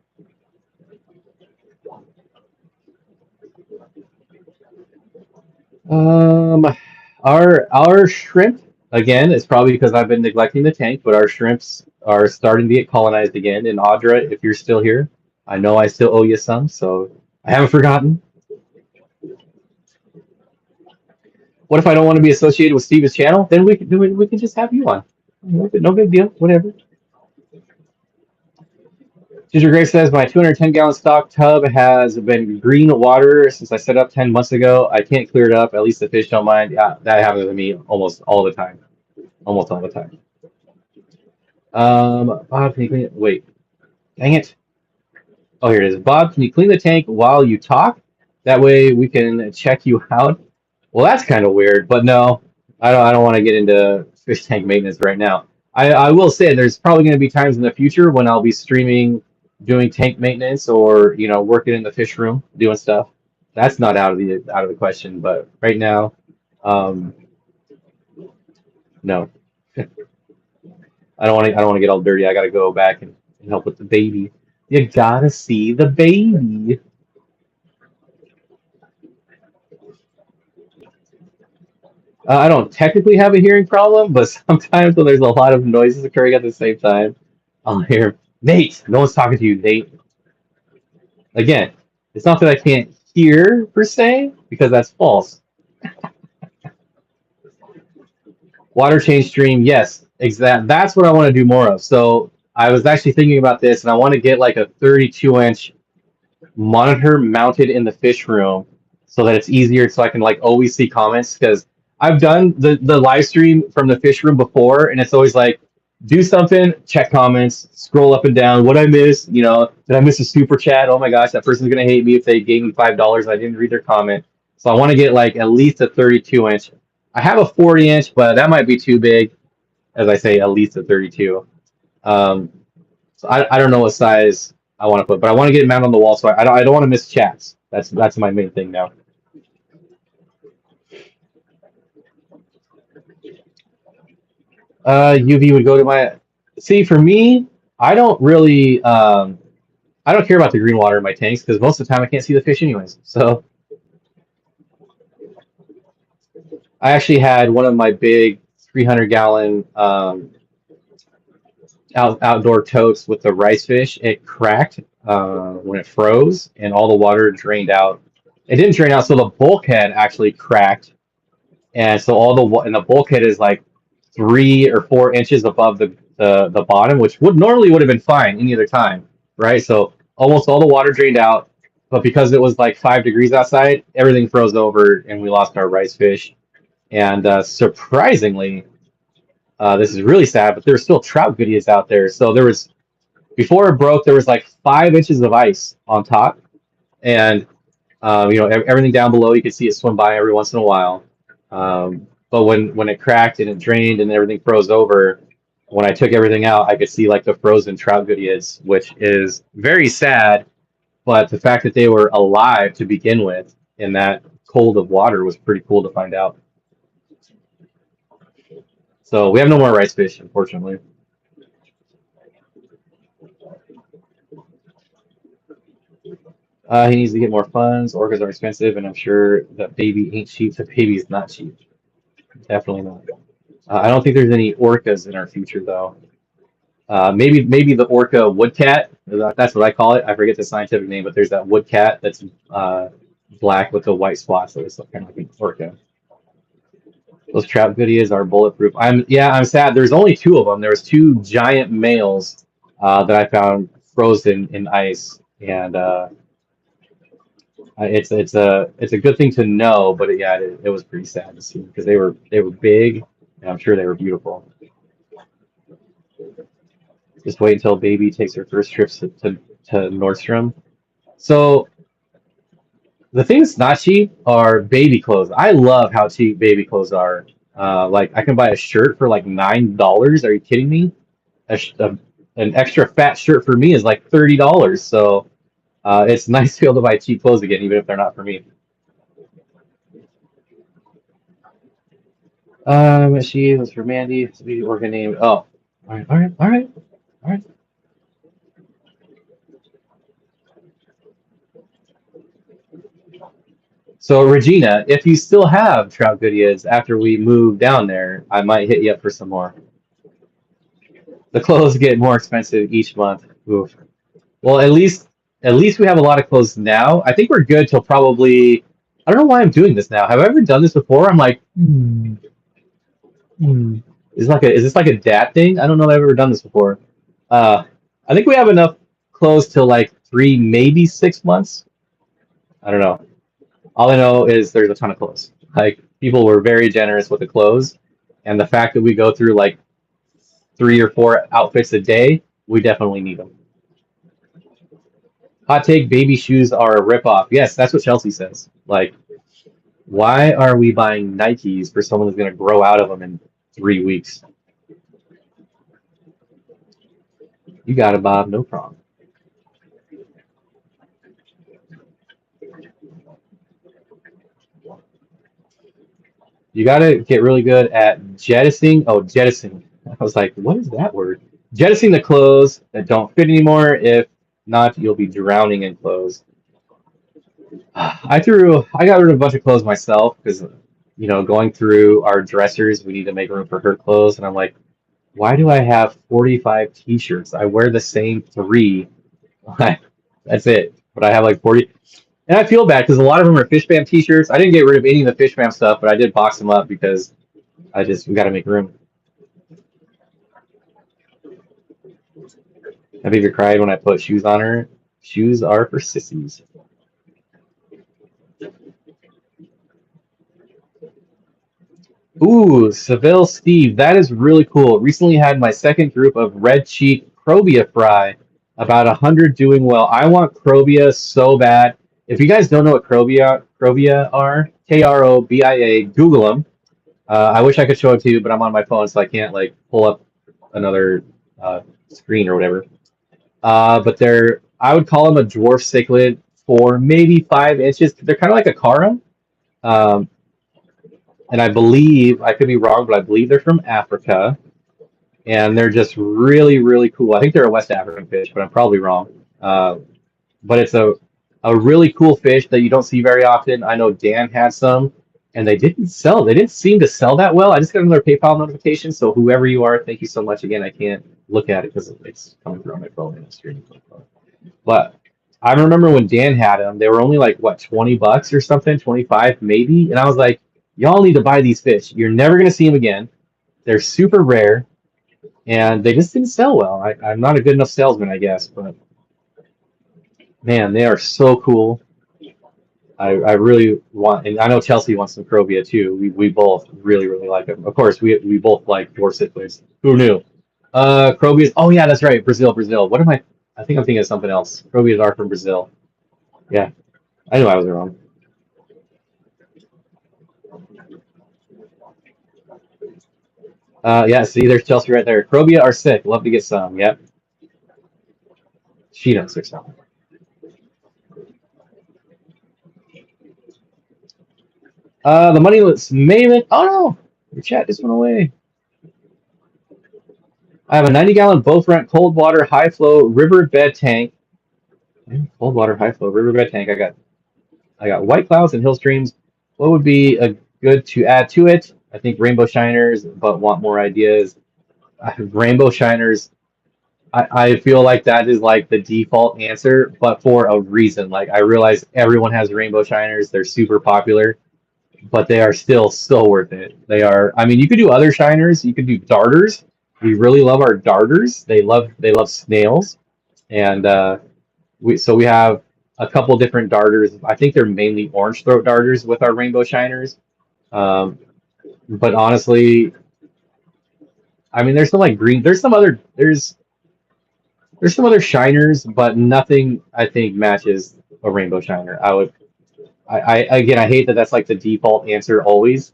Um, our shrimp again. It's probably because I've been neglecting the tank, but our shrimps are starting to get colonized again. And Audra, if you're still here, I know I still owe you some, so I haven't forgotten. What if I don't want to be associated with Steve's channel? Then we can just have you on. No big deal. Whatever. Ginger Grace says my 210-gallon stock tub has been green water since I set up 10 months ago. I can't clear it up. At least the fish don't mind. Yeah, that happens to me almost all the time. Almost all the time. Bob, can you clean it? Wait, dang it. Oh, here it is. Bob, can you clean the tank while you talk? That way we can check you out. Well, that's kind of weird, but no, I don't want to get into fish tank maintenance right now. I will say there's probably going to be times in the future when I'll be streaming, doing tank maintenance, or working in the fish room doing stuff. That's not out of the question. But right now, um, no, I don't want to get all dirty. I got to go back and help with the baby. You gotta see the baby. I don't technically have a hearing problem, but sometimes when there's a lot of noises occurring at the same time, I'll hear, Nate, no one's talking to you, Nate. Again, it's not that I can't hear per se, because that's false. Water change stream, yes, exact. That's what I want to do more of. So I was actually thinking about this, and I want to get like a 32-inch monitor mounted in the fish room so that it's easier, so I can like always see comments, because I've done the live stream from the fish room before, and it's always like do something, check comments, scroll up and down. What I miss, you know, did I miss a super chat? Oh my gosh, that person's gonna hate me if they gave me $5 and I didn't read their comment. So I want to get like at least a 32-inch. I have a 40-inch, but that might be too big. As I say, at least a 32. Um, so I don't know what size I want to put, but I want to get it mounted on the wall, so I don't want to miss chats. That's my main thing now. UV would go to my. See, for me, I don't really I don't care about the green water in my tanks because most of the time I can't see the fish anyways. So I actually had one of my big 300-gallon outdoor totes with the rice fish. It cracked when it froze, and all the water drained out. It didn't drain out, so the bulkhead actually cracked, and so the bulkhead is like 3 or 4 inches above the bottom, which would have been fine any other time, right? So almost all the water drained out, but because it was like 5 degrees outside, everything froze over, and we lost our rice fish. And surprisingly, this is really sad, but there's still trout goodies out there. So there was before it broke, there was like 5 inches of ice on top, and everything down below you could see it swim by every once in a while. But when it cracked and it drained and everything froze over, when I took everything out, I could see like the frozen trout goodies, which is very sad. But the fact that they were alive to begin with in that cold of water was pretty cool to find out. So we have no more rice fish, unfortunately. He needs to get more funds. Orcas are expensive, and I'm sure that baby ain't cheap. The baby is not cheap. Definitely not. I don't think there's any orcas in our future, though. Maybe the orca woodcat. That's what I call it. I forget the scientific name, but there's that woodcat that's black with the white spots. So it's kind of like an orca. Those trout goodies are bulletproof. I'm sad. There's only two of them. There was two giant males that I found frozen in ice, and it's a good thing to know. But it was pretty sad to see because they were big, and I'm sure they were beautiful. Just wait until baby takes her first trips to Nordstrom. So the thing that's not cheap are baby clothes. I love how cheap baby clothes are. Like I can buy a shirt for like $9. Are you kidding me? An extra fat shirt for me is like $30. So it's nice to be able to buy cheap clothes again, even if they're not for me. She was for Mandy. It's the organ name. Oh, all right, all right, all right, all right. So Regina, if you still have trout goodies after we move down there, I might hit you up for some more. The clothes get more expensive each month. Oof. Well, at least we have a lot of clothes now. I think we're good till probably. I don't know why I'm doing this now. Have I ever done this before? I'm like, is this like a dad thing? I don't know if I've ever done this before. Uh, I think we have enough clothes till like 3, maybe 6 months. I don't know. All I know is there's a ton of clothes. Like people were very generous with the clothes, and the fact that we go through like 3 or 4 outfits a day, we definitely need them. Hot take: baby shoes are a ripoff. Yes, that's what Chelsea says. Like, why are we buying Nikes for someone who's going to grow out of them in 3 weeks? You got it, Bob. No problem. You got to get really good at jettisoning. Oh, jettisoning. I was like, what is that word? Jettisoning the clothes that don't fit anymore. If not, you'll be drowning in clothes. I got rid of a bunch of clothes myself because you know, going through our dressers, we need to make room for her clothes. And I'm like, why do I have 45 t-shirts? I wear the same three. That's it. But I have like 40. And I feel bad because a lot of them are Fish Fam t-shirts. I didn't get rid of any of the Fish Fam stuff, but I did box them up because we got to make room. Have you ever cried when I put shoes on her? Shoes are for sissies. Ooh, Seville Steve, that is really cool. Recently had my second group of red cheek Crobia fry. About 100 doing well. I want Crobia so bad. If you guys don't know what Crobia are, Krobia, Google them. I wish I could show it to you, but I'm on my phone, so I can't like pull up another screen or whatever. But I would call them a dwarf cichlid for maybe 5 inches. They're kind of like a carum. Um, and I believe, I could be wrong, but I believe they're from Africa. And they're just really, really cool. I think they're a West African fish, but I'm probably wrong. But it's a really cool fish that you don't see very often. I know Dan had some, and they didn't sell. They didn't seem to sell that well. I just got another PayPal notification, so whoever you are, thank you so much. Again, I can't look at it because it's coming through on my phone and it's streaming. But I remember when Dan had them, they were only like what, $20 or something, 25 maybe, and I was like, y'all need to buy these fish. You're never gonna see them again. They're super rare, and they just didn't sell well. I'm not a good enough salesman, I guess, but man, they are so cool. I really want, and I know Chelsea wants some Crobia too. We both really, really like them. Of course, we both like dwarf cichlids. Who knew? Crobias. Oh yeah, that's right. Brazil, Brazil. What am I? I think I'm thinking of something else. Crobias are from Brazil. Yeah, I knew I was wrong. Yeah, see, there's Chelsea right there. Crobia are sick. Love to get some. Yep. She knows there's some. The money was Maven. Oh no, your chat just went away. I have a 90-gallon boat front cold water high flow riverbed tank. Cold water high flow riverbed tank. I got white clouds and hill streams. What would be a good to add to it? I think rainbow shiners, but want more ideas. Rainbow shiners. I feel like that is like the default answer, but for a reason. Like I realize everyone has rainbow shiners; they're super popular, but they are still so worth it. They are. I mean, you could do other shiners. You could do darters. We really love our darters. They love snails, and we have a couple different darters. I think they're mainly orange throat darters with our rainbow shiners. Um, but honestly, I mean, there's some like green. There's some other shiners, but nothing I think matches a rainbow shiner. I again, I hate that that's like the default answer always,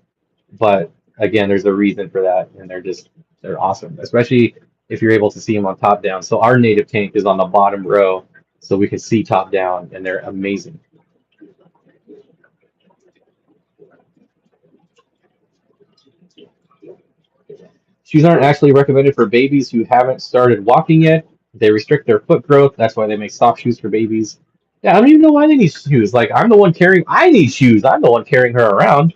but again, there's a reason for that, and they're awesome, especially if you're able to see them on top down. So our native tank is on the bottom row, so we can see top down, and they're amazing. Shoes aren't actually recommended for babies who haven't started walking yet. They restrict their foot growth. That's why they make soft shoes for babies. Yeah, I don't even know why they need shoes. Like I'm the one carrying. I need shoes. I'm the one carrying her around.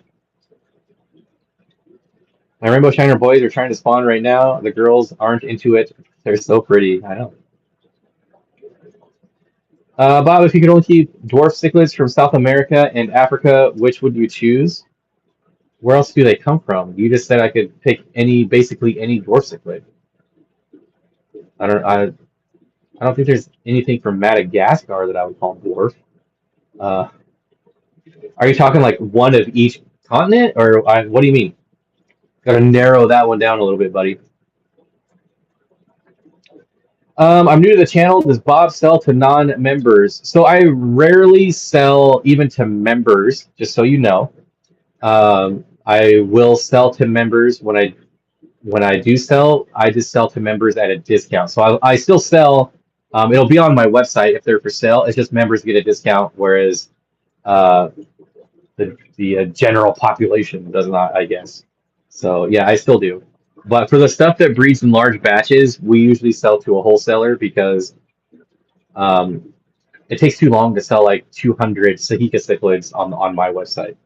My rainbow shiner boys are trying to spawn right now. The girls aren't into it. They're so pretty. I know. Bob, if you could only keep dwarf cichlids from South America and Africa, which would you choose? Where else do they come from? You just said I could pick basically any dwarf cichlid. I don't. I don't think there's anything from Madagascar that I would call dwarf. Uh, are you talking like one of each continent, or what do you mean? Got to narrow that one down a little bit, buddy. I'm new to the channel. Does Bob sell to non-members? So I rarely sell even to members, just so you know. I will sell to members when I do sell. I just sell to members at a discount. So I still sell. It'll be on my website if they're for sale. It's just members get a discount, whereas uh, the general population does not, I guess. So yeah, I still do. But for the stuff that breeds in large batches, we usually sell to a wholesaler because um, it takes too long to sell like 200 Sahika cichlids on my website.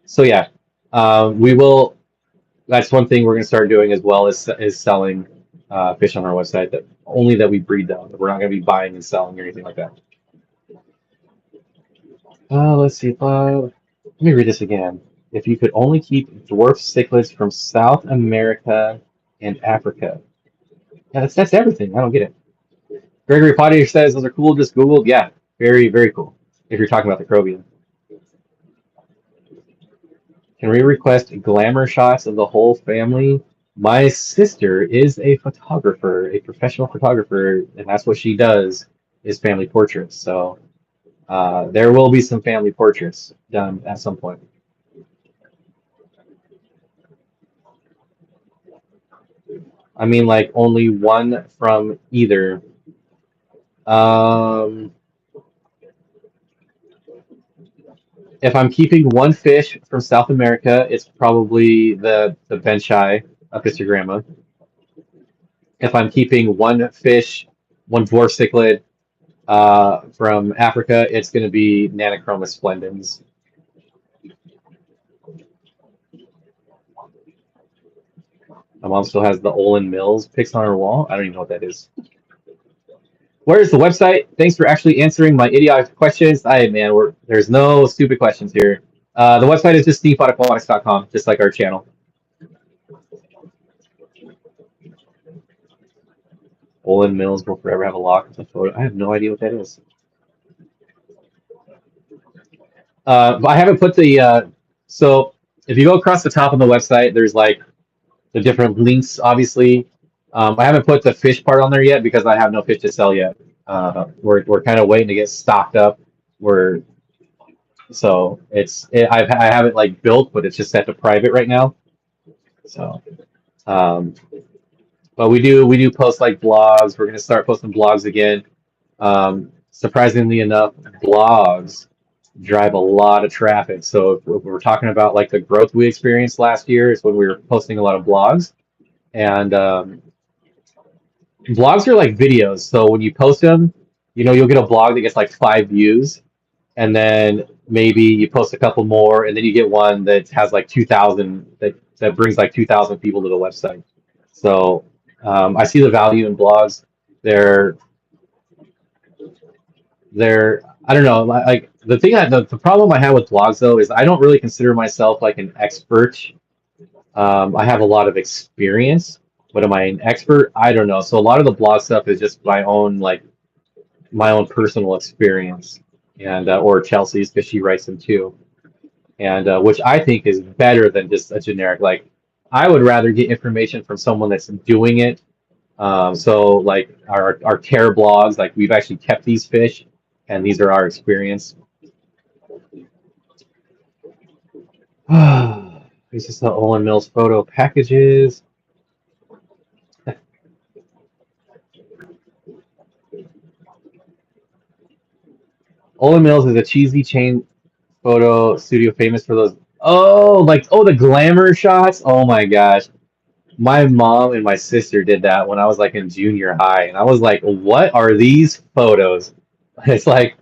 So yeah, we will. That's one thing we're going to start doing as well is selling fish on our website that only that we breed though. We're not going to be buying and selling or anything like that. Let's see. Let me read this again. If you could only keep dwarf cichlids from South America and Africa. Yeah, that's everything. I don't get it. Gregory Potter says those are cool. Just Googled. Yeah, very very cool. If you're talking about the Crobian. Can we request glamour shots of the whole family? My sister is a photographer, a professional photographer, and that's what she does is family portraits. So there will be some family portraits done at some point. I mean, like only one from either. Um, if I'm keeping one fish from South America, it's probably the benchai of Pistogramma. If I'm keeping one fish, one dwarf cichlid from Africa, it's going to be Nanochromis splendens. My mom still has the Olin Mills pics on her wall. I don't even know what that is. Where is the website? Thanks for actually answering my idiotic questions. There's no stupid questions here. The website is just steamfotaquatics.com, just like our channel. Olin Mills will forever have a lock with a photo. I have no idea what that is. But I haven't put the so if you go across the top of the website, there's like the different links, obviously. I haven't put the fish part on there yet because I have no fish to sell yet. We're kind of waiting to get stocked up. We're so I haven't like built, but it's just set to private right now. So, um, but we do post like blogs. We're gonna start posting blogs again. Surprisingly enough, blogs drive a lot of traffic. So if we're talking about like the growth we experienced last year is when we were posting a lot of blogs. And blogs are like videos. So when you post them, you'll get a blog that gets like 5 views, and then maybe you post a couple more, and then you get one that has like 2,000 that brings like 2,000 people to the website. So I see the value in blogs. They're they're I don't know, like the problem I have with blogs though is I don't really consider myself like an expert. I have a lot of experience, but am I an expert? I don't know. So a lot of the blog stuff is just my own personal experience, and or Chelsea's because she writes them too, and which I think is better than just a generic. Like I would rather get information from someone that's doing it. So like our care blogs, like we've actually kept these fish, and these are our experience. This is the Olin Mills photo packages. Olin Mills is a cheesy chain photo studio famous for those. Oh, the glamour shots. Oh my gosh. My mom and my sister did that when I was like in junior high, and I was like, "What are these photos?" It's like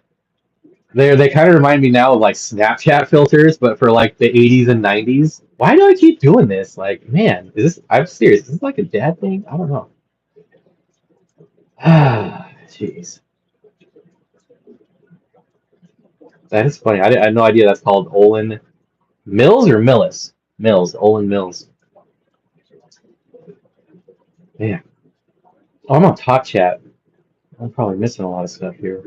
they kind of remind me now of like Snapchat filters, but for like the 80s and 90s. Why do I keep doing this? Like, man, is this? I'm serious. Is this like a dad thing? I don't know. Ah, jeez, that is funny. I had no idea that's called Olin Mills or Millis. Mills, Olin Mills. Man, oh, I'm on Top Chat. I'm probably missing a lot of stuff here.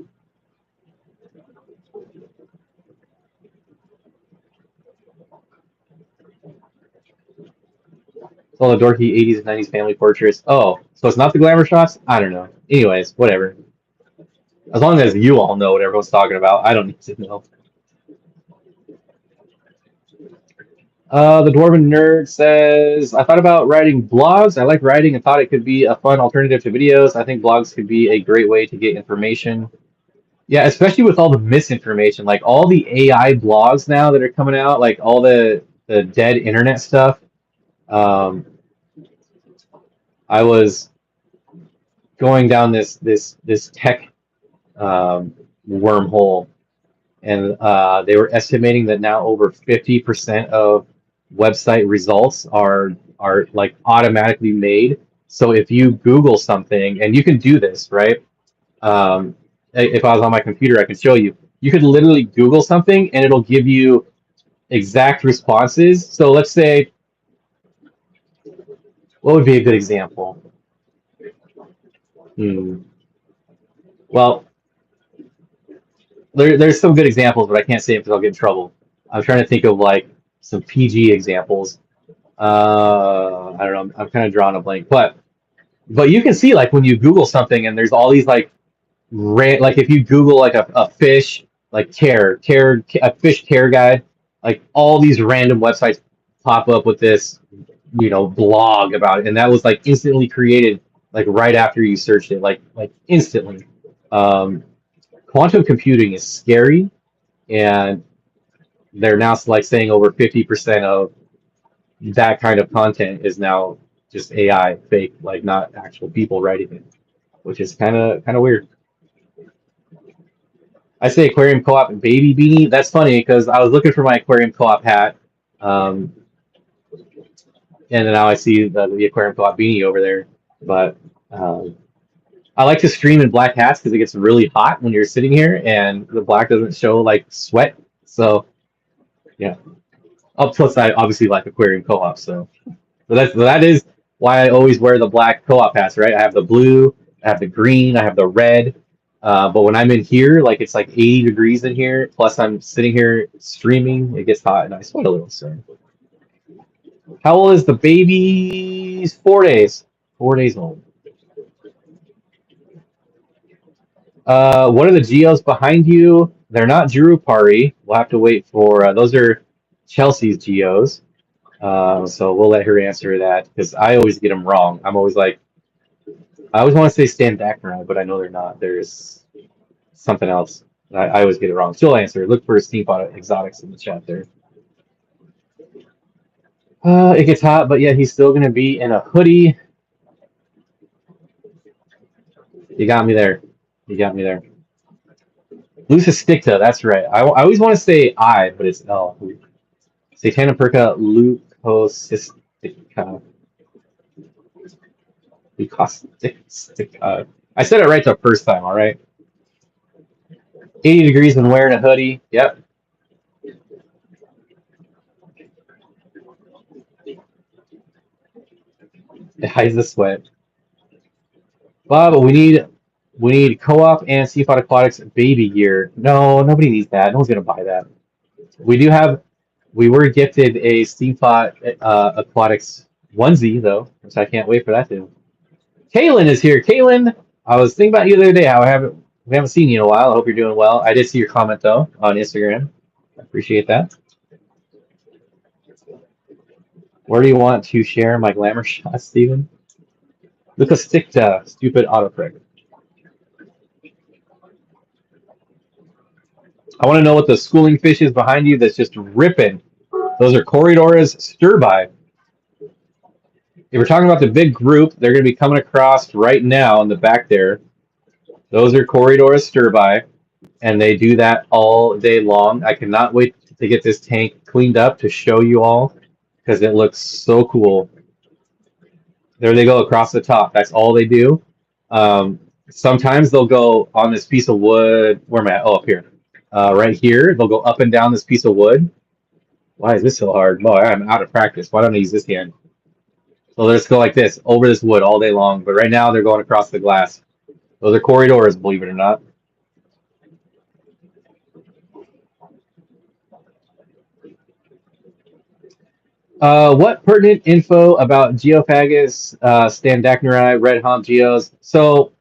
All the dorky 80s and 90s family portraits. Oh, so it's not the glamour shots? I don't know. Anyways, whatever. As long as you all know what everyone's talking about, I don't need to know. The Dwarven Nerd says, I thought about writing blogs. I like writing and thought it could be a fun alternative to videos. I think blogs could be a great way to get information. Yeah, especially with all the misinformation, like all the AI blogs now that are coming out, like all the dead internet stuff. Um, I was going down this tech um, wormhole, and they were estimating that now over 50% of website results are like automatically made. So if you Google something, and you can do this, right? Um, if I was on my computer, I can show you. You could literally Google something, and it'll give you exact responses. So let's say, what would be a good example? Hmm. Well, there's some good examples, but I can't say it because I'll get in trouble. I'm trying to think of like some PG examples. I don't know. I'm kind of drawing a blank, but you can see like when you Google something and there's all these like like if you Google like a fish like care a fish care guide, like all these random websites pop up with this blog about it, and that was like instantly created like right after you searched it, like instantly. Um, Quantum computing is scary, and they're now like saying over 50% of that kind of content is now just AI fake, like not actual people writing it, which is kind of weird. I say aquarium co-op and baby beanie. That's funny because I was looking for my aquarium co-op hat, um, and then now I see the aquarium co-op beanie over there. But um, I like to stream in black hats because it gets really hot when you're sitting here, and the black doesn't show like sweat. So yeah. Oh, plus I obviously like aquarium co-op, so that is why I always wear the black co-op hats, right? I have the blue, I have the green, I have the red. But when I'm in here, like it's like 80 degrees in here, plus I'm sitting here streaming, it gets hot and I sweat a little. So, how old is the baby? 4 days. 4 days old. What are the geos behind you? They're not Jurupari. We'll have to wait for those are Chelsea's geos. So we'll let her answer that because I always get them wrong. I'm always like, I always want to say Standacteri, but I know they're not. There's something else. I always get it wrong. She'll answer. Look for Steenfott Exotics in the chat there. It gets hot, but yeah, he's still going to be in a hoodie. You got me there. You got me there. Leucisticta, that's right. I always want to say I, but it's L. Satanoperca leucosistica. Leucosistica. I said it right the first time, all right? 80 degrees and wearing a hoodie. Yep. It hides the sweat. But we need co-op and Steenfott Aquatics baby gear. No, nobody needs that. No one's gonna buy that. We were gifted a Steenfott Aquatics onesie though, which I can't wait for that too. Kaylin is here. Kaylin, I was thinking about you the other day. How we haven't seen you in a while. I hope you're doing well. I did see your comment though on Instagram. I appreciate that. Where do you want to share my glamour shot, Steven? Look a stick to stupid autocorrect. I want to know what the schooling fish is behind you that's just ripping. Those are Corydoras stir-by. If we're talking about the big group, they're going to be coming across right now in the back there. Those are Corydoras stir-by, and they do that all day long. I cannot wait to get this tank cleaned up to show you all because it looks so cool. There they go across the top. That's all they do. Sometimes they'll go on this piece of wood. Where am I at? Oh, up here. Right here. They'll go up and down this piece of wood. Why is this so hard? Boy, I'm out of practice. Why don't I use this hand? So they'll just go like this over this wood all day long. But right now they're going across the glass. Those are Corydoras, believe it or not. What pertinent info about Geophagus, Standacteri, red hump geos? So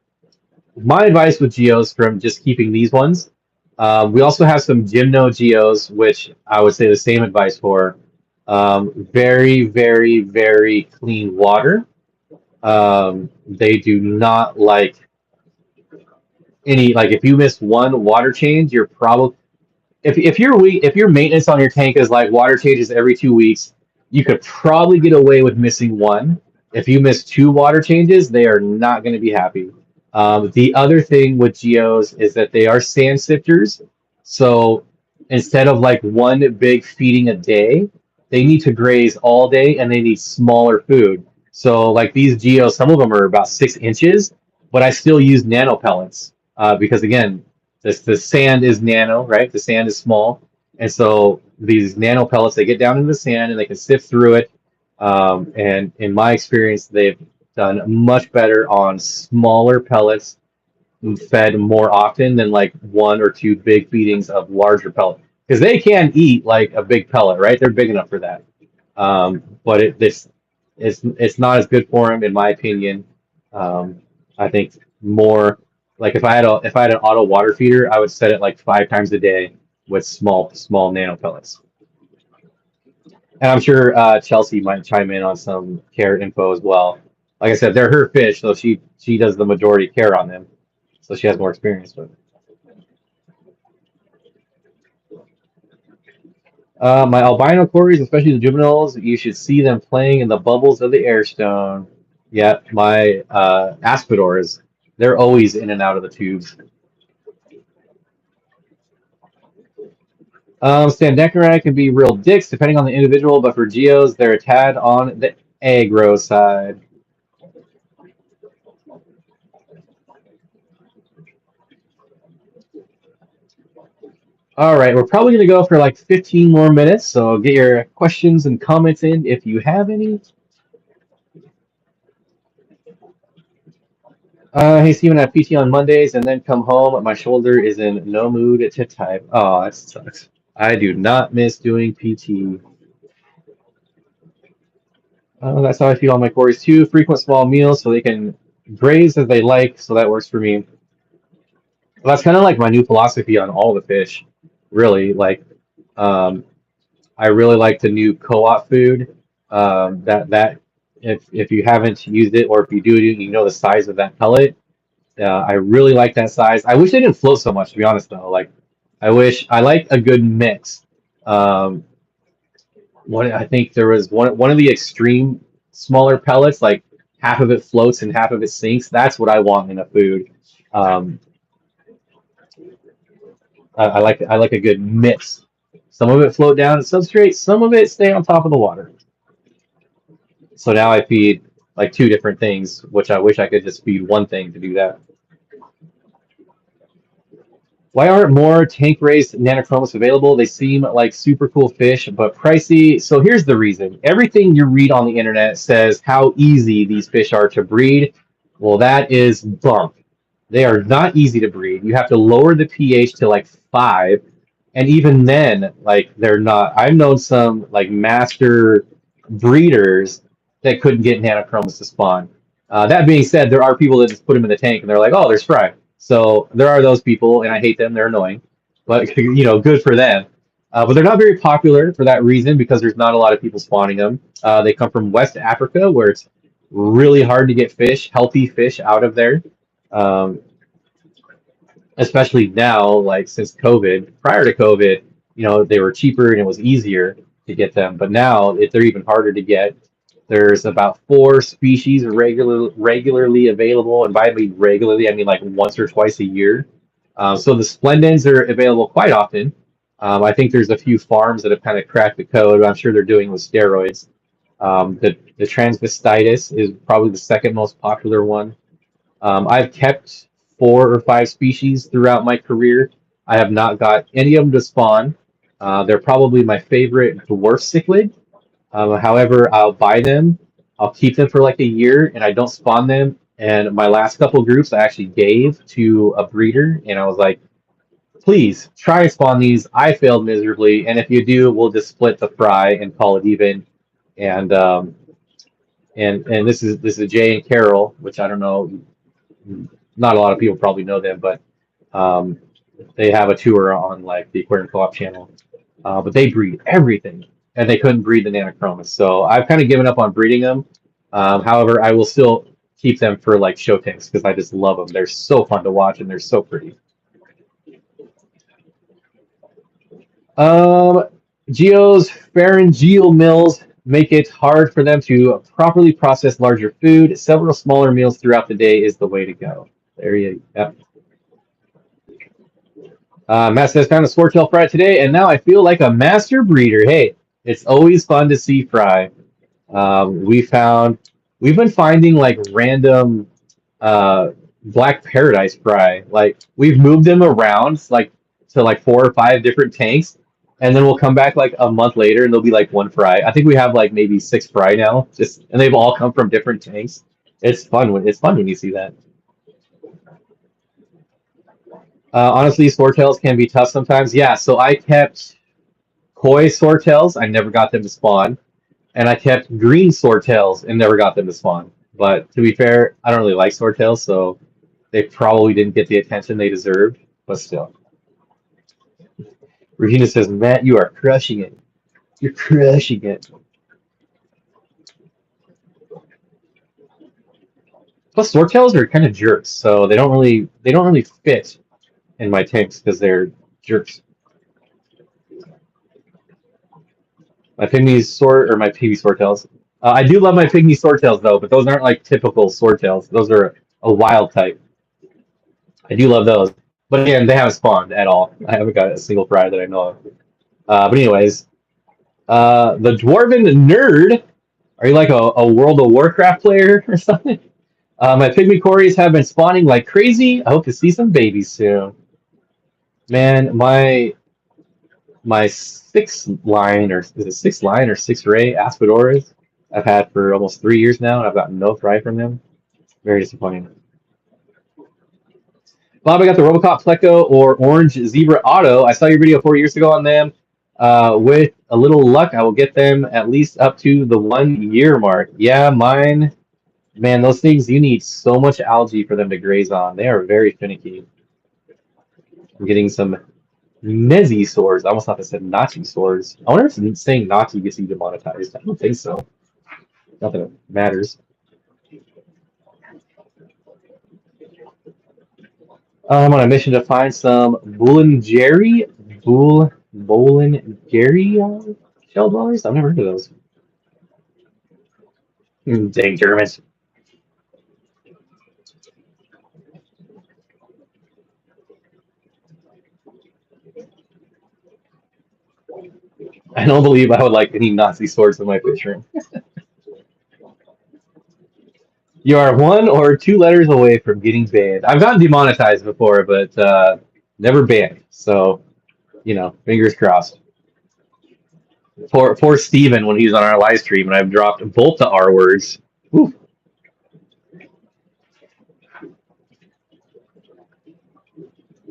my advice with geos from just keeping these ones. We also have some gymno geos, which I would say the same advice for. Very, very, very clean water. They do not like any, like if you miss one water change, you're probably if your maintenance on your tank is like water changes every 2 weeks, you could probably get away with missing one. If you miss two water changes, they are not going to be happy. The other thing with geos is that they are sand sifters, so instead of like one big feeding a day, they need to graze all day and they need smaller food. So like these geos, some of them are about 6 inches, but I still use nano pellets because again, the sand is nano, right? The sand is small, and so these nano pellets they get down into the sand and they can sift through it. And in my experience, they've done much better on smaller pellets fed more often than like one or two big feedings of larger pellet because they can eat like a big pellet, right? They're big enough for that. But it's not as good for them in my opinion. I think more like if I had an auto water feeder, I would set it like 5 times a day with small nano pellets. And I'm sure Chelsea might chime in on some care info as well. Like I said, they're her fish, so she does the majority care on them, so she has more experience with. My albino cories, especially the juveniles, you should see them playing in the bubbles of the airstone. Yeah, my aspidoras, they're always in and out of the tubes. Standecari can be real dicks depending on the individual, but for geos, they're a tad on the aggro side. All right, we're probably going to go for like 15 more minutes, so get your questions and comments in if you have any. Hey, Steven, I have PT on Mondays and then come home. My shoulder is in no mood to type. Oh, that sucks. I do not miss doing PT. That's how I feed all my quarries too. Frequent small meals so they can graze as they like. So that works for me. Well, that's kind of like my new philosophy on all the fish, really. Like, um, I really like the new co-op food. That if you haven't used it or if you do, you know the size of that pellet. I really like that size. I wish they didn't float so much, to be honest, though. Like, I wish I like a good mix. Um, I think there was one of the extreme smaller pellets, like half of it floats and half of it sinks. That's what I want in a food. Um, I like a good mix. Some of it float down to substrate, some of it stay on top of the water. So now I feed like two different things, which I wish I could just feed one thing to do that. Why aren't more tank raised nanochromis available? They seem like super cool fish, but pricey. So here's the reason. Everything you read on the internet says how easy these fish are to breed. Well, that is bunk. They are not easy to breed. You have to lower the pH to like 5. And even then, like they're not. I've known some like master breeders that couldn't get nanochromis to spawn. That being said, there are people that just put them in the tank and they're like, oh, there's fry. So there are those people, and I hate them. They're annoying, but good for them. But they're not very popular for that reason because there's not a lot of people spawning them. They come from West Africa, where it's really hard to get healthy fish out of there. Um, Especially now, like since COVID. Prior to COVID, they were cheaper and it was easier to get them. But now they're even harder to get. There's about 4 species regularly available, and by regularly, I mean like once or twice a year. So the splendens are available quite often. I think there's a few farms that have kind of cracked the code. I'm sure they're doing with steroids. The transvestitis is probably the second most popular one. I've kept 4 or 5 species throughout my career. I have not got any of them to spawn. They're probably my favorite dwarf cichlid. However, I'll buy them, I'll keep them for like a year, and I don't spawn them. And my last couple groups I actually gave to a breeder, and I was like, please try and spawn these. I failed miserably, and if you do, we'll just split the fry and call it even. And this is Jay and Carol, which I don't know, not a lot of people probably know them, but um, they have a tour on like the Aquarium Co-op channel. But they breed everything, and they couldn't breed the nanochromis. So I've kind of given up on breeding them. However, I will still keep them for like show tanks because I just love them. They're so fun to watch and they're so pretty. Um, Geo's pharyngeal mills make it hard for them to properly process larger food. Several smaller meals throughout the day is the way to go. There you go. Matt says, found a swordtail fry today, and now I feel like a master breeder. Hey, it's always fun to see fry. We found, we've been finding like random uh, black paradise fry. Like we've moved them around like to like 4 or 5 different tanks, and then we'll come back like a month later, and there'll be like one fry. I think we have like maybe 6 fry now, just and they've all come from different tanks. It's fun when you see that. Honestly, swordtails can be tough sometimes. Yeah, so I kept koi swordtails. I never got them to spawn, and I kept green swordtails and never got them to spawn. But to be fair, I don't really like swordtails, so they probably didn't get the attention they deserved. But still, Regina says, "Matt, you are crushing it. You're crushing it." Plus, swordtails are kind of jerks, so they don't really fit in my tanks because they're jerks. My pygmy swordtails. I do love my pygmy swordtails though, but those aren't like typical swordtails. Those are a wild type. I do love those, but again, they haven't spawned at all. I haven't got a single fry that I know of. But anyways, the dwarven nerd. Are you like a World of Warcraft player or something? My pygmy cories have been spawning like crazy. I hope to see some babies soon. Man, my six line or is it 6 line or 6 ray aspidoras I've had for almost 3 years now, and I've gotten no fry from them. Very disappointing. Bob, I got the Robocop Pleco or Orange Zebra Auto. I saw your video 4 years ago on them. With a little luck, I will get them at least up to the 1 year mark. Yeah, mine, man, those things, you need so much algae for them to graze on. They are very finicky. I'm getting some Mezzy swords. I almost thought they said Nazi swords. I wonder if saying Nazi gets you demonetized. I don't think so. Not that it matters. I'm on a mission to find some Bolingeri shell dwellers. I've never heard of those. Dang Germans. I don't believe I would like any Nazi swords in my fish room. You are 1 or 2 letters away from getting banned. I've gotten demonetized before, but never banned. So, fingers crossed. Poor Steven when he's on our live stream and I've dropped both the R words. Whew.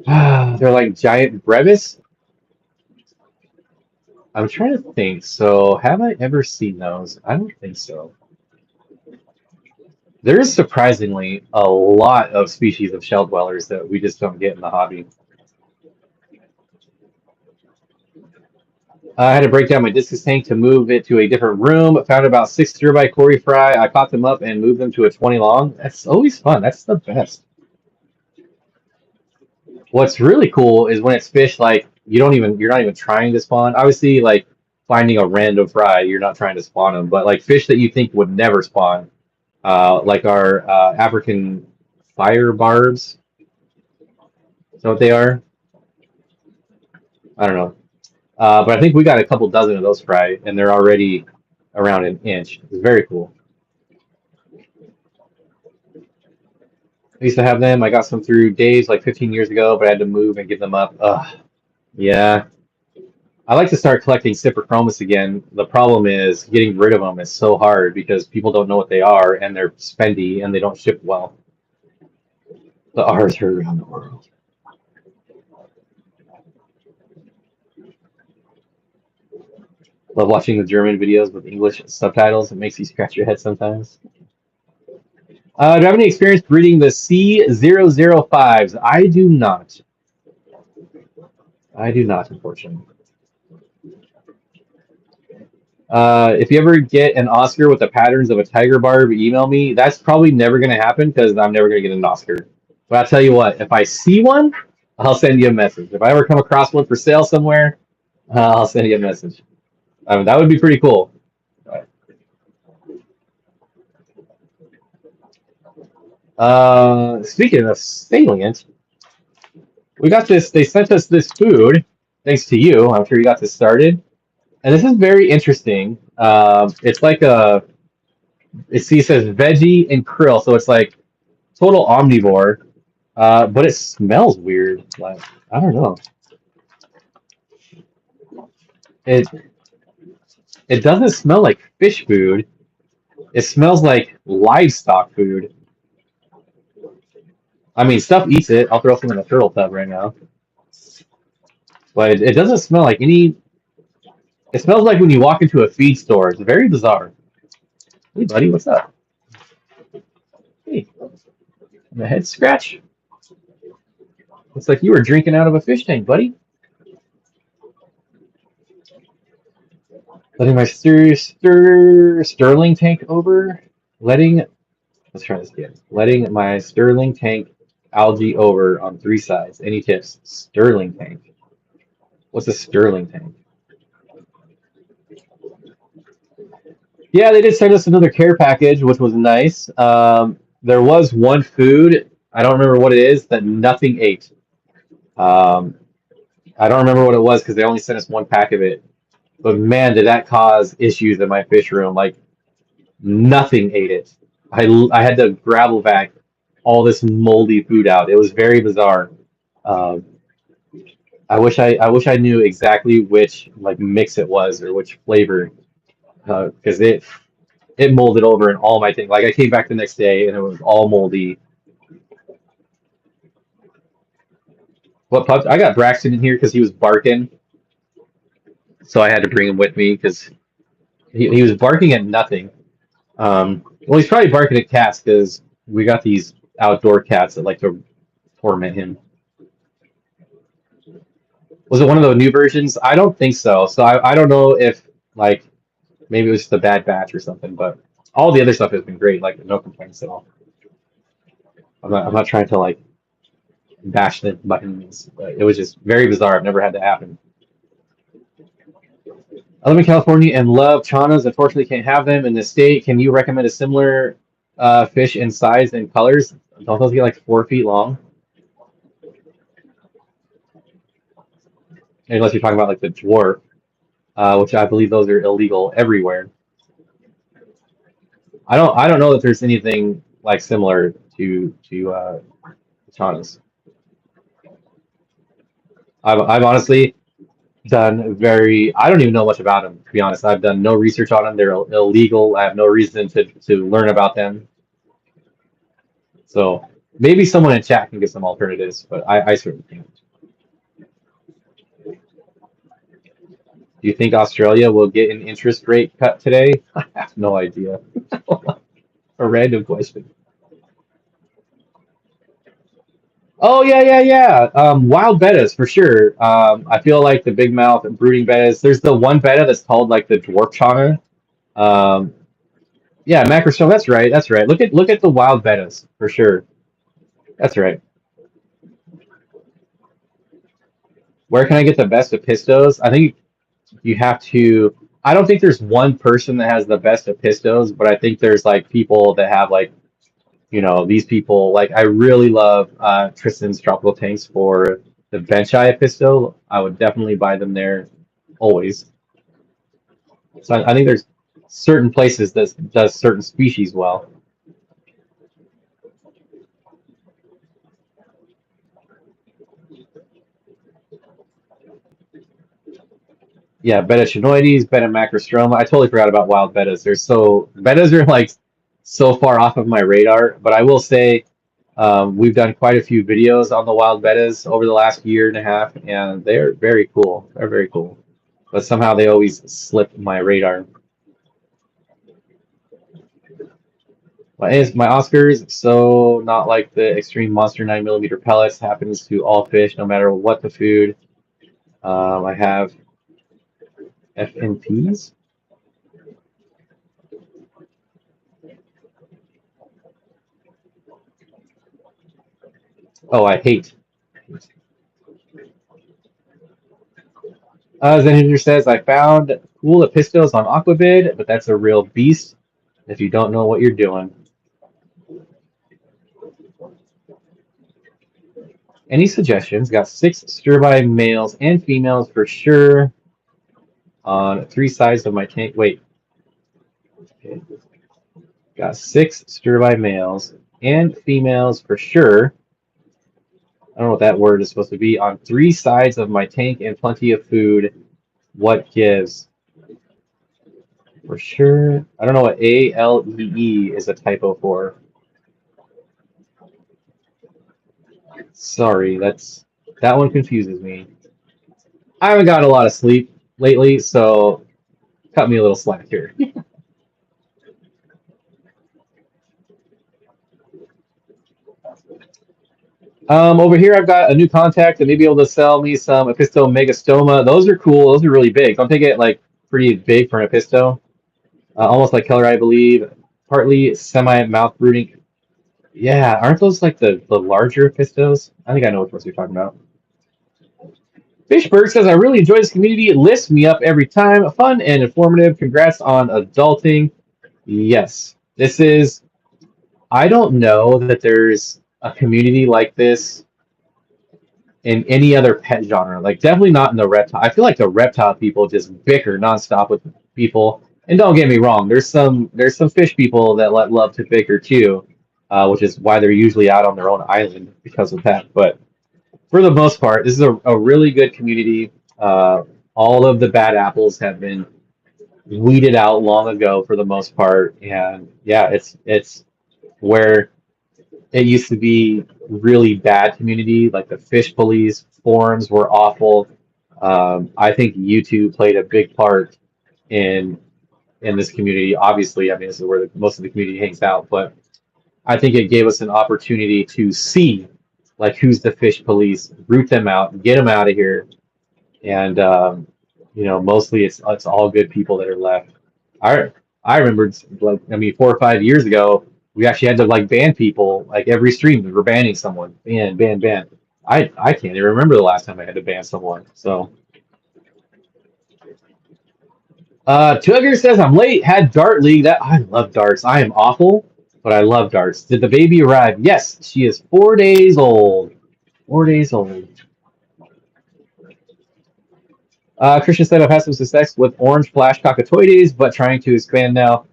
They're like giant brevis. I'm trying to think. So, have I ever seen those? I don't think so. There is surprisingly a lot of species of shell dwellers that we just don't get in the hobby. I had to break down my discus tank to move it to a different room. Found about 6 by Cory fry. I caught them up and moved them to a 20 long. That's always fun. That's the best. What's really cool is when it's fish like you're not even trying to spawn. Obviously, like finding a random fry, you're not trying to spawn them, but like fish that you think would never spawn, like our African fire barbs. Is that what they are? I don't know. But I think we got a couple dozen of those fry, and they're already around an inch. It's very cool. I used to have them. I got some through Days like 15 years ago, but I had to move and give them up. Ugh. Yeah. I like to start collecting Cyprichromis again. The problem is getting rid of them is so hard because people don't know what they are and they're spendy and they don't ship well. The R's are around the world. Love watching the German videos with English subtitles. It makes you scratch your head sometimes. Do I have any experience breeding the C005s? I do not. I do not, unfortunately. If you ever get an Oscar with the patterns of a tiger barb, email me. That's probably never going to happen because I'm never going to get an Oscar. But I'll tell you what, if I see one, I'll send you a message. If I ever come across one for sale somewhere, I'll send you a message. That would be pretty cool. Speaking of salient, we got this. They sent us this food, thanks to you. I'm sure you got this started, and this is very interesting. It's like it says veggie and krill, so it's like total omnivore. But it smells weird. Like I don't know. It it doesn't smell like fish food. It smells like livestock food. I mean, stuff eats it. I'll throw some in the turtle tub right now. But it doesn't smell like any. It smells like when you walk into a feed store. It's very bizarre. Hey, buddy, what's up? Hey, the head scratch. Looks like you were drinking out of a fish tank, buddy. Letting my sterling tank over. Let's try this again. Letting my sterling tank algae over on 3 sides. Any tips? Sterling tank. What's a sterling tank? Yeah, they did send us another care package, which was nice. There was one food, I don't remember what it is, that nothing ate. Um, I don't remember what it was because they only sent us one pack of it. But man, did that cause issues in my fish room. Like nothing ate it. I had to gravel vac all this moldy food out. It was very bizarre. Um, I wish I knew exactly which like mix it was or which flavor because it molded over in all my things. Like I came back the next day and it was all moldy. What pups? I got Braxton in here because he was barking, so I had to bring him with me because he was barking at nothing. Well, he's probably barking at cats because we got these outdoor cats that like to torment him. Was it one of the new versions? I don't think so. So I don't know if like maybe it was just a bad batch or something, but all the other stuff has been great. Like no complaints at all. I'm not trying to like bash the buttons. But it was just very bizarre. I've never had that happen. I live in California and love chanas. Unfortunately, can't have them in the state. Can you recommend a similar fish in size and colors? Don't those get like 4 feet long? Unless you're talking about like the dwarf, which I believe those are illegal everywhere. I don't know that there's anything like similar to chanas. I've honestly done very. I don't even know much about them to be honest. I've done no research on them. They're illegal. I have no reason to learn about them. So maybe someone in chat can give some alternatives, but I certainly can't. Do you think Australia will get an interest rate cut today? I have no idea. A random question. Oh yeah, yeah, yeah. Wild bettas for sure. I feel like the big mouth and brooding bettas. There's the one betta that's called like the dwarf chana. Um, yeah, macrostome. That's right. That's right. Look at the wild bettas for sure. That's right. Where can I get the best of pistos? I think you have to. I don't think there's one person that has the best of pistos, but I think there's like people that have like these people. Like I really love Tristan's tropical tanks for the bench eye pisto. I would definitely buy them there always. So I think there's certain places that does certain species well. Yeah, betta chinoides, betta macrostroma. I totally forgot about wild bettas. Bettas are like so far off of my radar, but I will say we've done quite a few videos on the wild bettas over the last year and a half, and they're very cool. They're very cool, but somehow they always slip my radar. My Oscars, so not like the extreme monster 9 millimeter pellets happens to all fish, no matter what the food. I have FNPs. Oh, I hate. Zenhinder says, I found cool epistos on Aquabid, but that's a real beast if you don't know what you're doing. Any suggestions? Got 6 stir-by males and females for sure on 3 sides of my tank. Wait. Okay. Got 6 stir-by males and females for sure. I don't know what that word is supposed to be. On 3 sides of my tank and plenty of food. What gives? For sure. I don't know what ALEE is a typo for. Sorry, that one confuses me. I haven't got a lot of sleep lately, so cut me a little slack here. Over here I've got a new contact that may be able to sell me some Episto Megastoma. Those are cool. Those are really big. Don't they get like pretty big for an Episto? Almost like Keller, I believe. Partly semi-mouth brooding. Yeah, aren't those like the larger Epistos? I think I know which ones you're talking about. Fishberg says, I really enjoy this community. It lifts me up every time. Fun and informative. Congrats on adulting. Yes, this is. I don't know that there's a community like this in any other pet genre. Like, definitely not in the reptile. I feel like the reptile people just bicker nonstop with people. And don't get me wrong, there's some fish people that love to bicker too, which is why they're usually out on their own island because of that. But for the most part, this is a really good community. All of the bad apples have been weeded out long ago for the most part, and yeah, it's where it used to be really bad community. Like the fish police forums were awful. I think YouTube played a big part in this community. Obviously, I mean this is where most of the community hangs out, but I think it gave us an opportunity to see like who's the fish police, root them out, get them out of here, and mostly it's all good people that are left. I I remember like I mean 4 or 5 years ago we actually had to like ban people like every stream we were banning someone, ban. I can't even remember the last time I had to ban someone. So Tugger says I'm late. Had Dart League. That I love darts. I am awful, but I love darts. Did the baby arrive? Yes, she is 4 days old. 4 days old. Christian said I've had some success with orange flash cockatoides, but trying to expand now.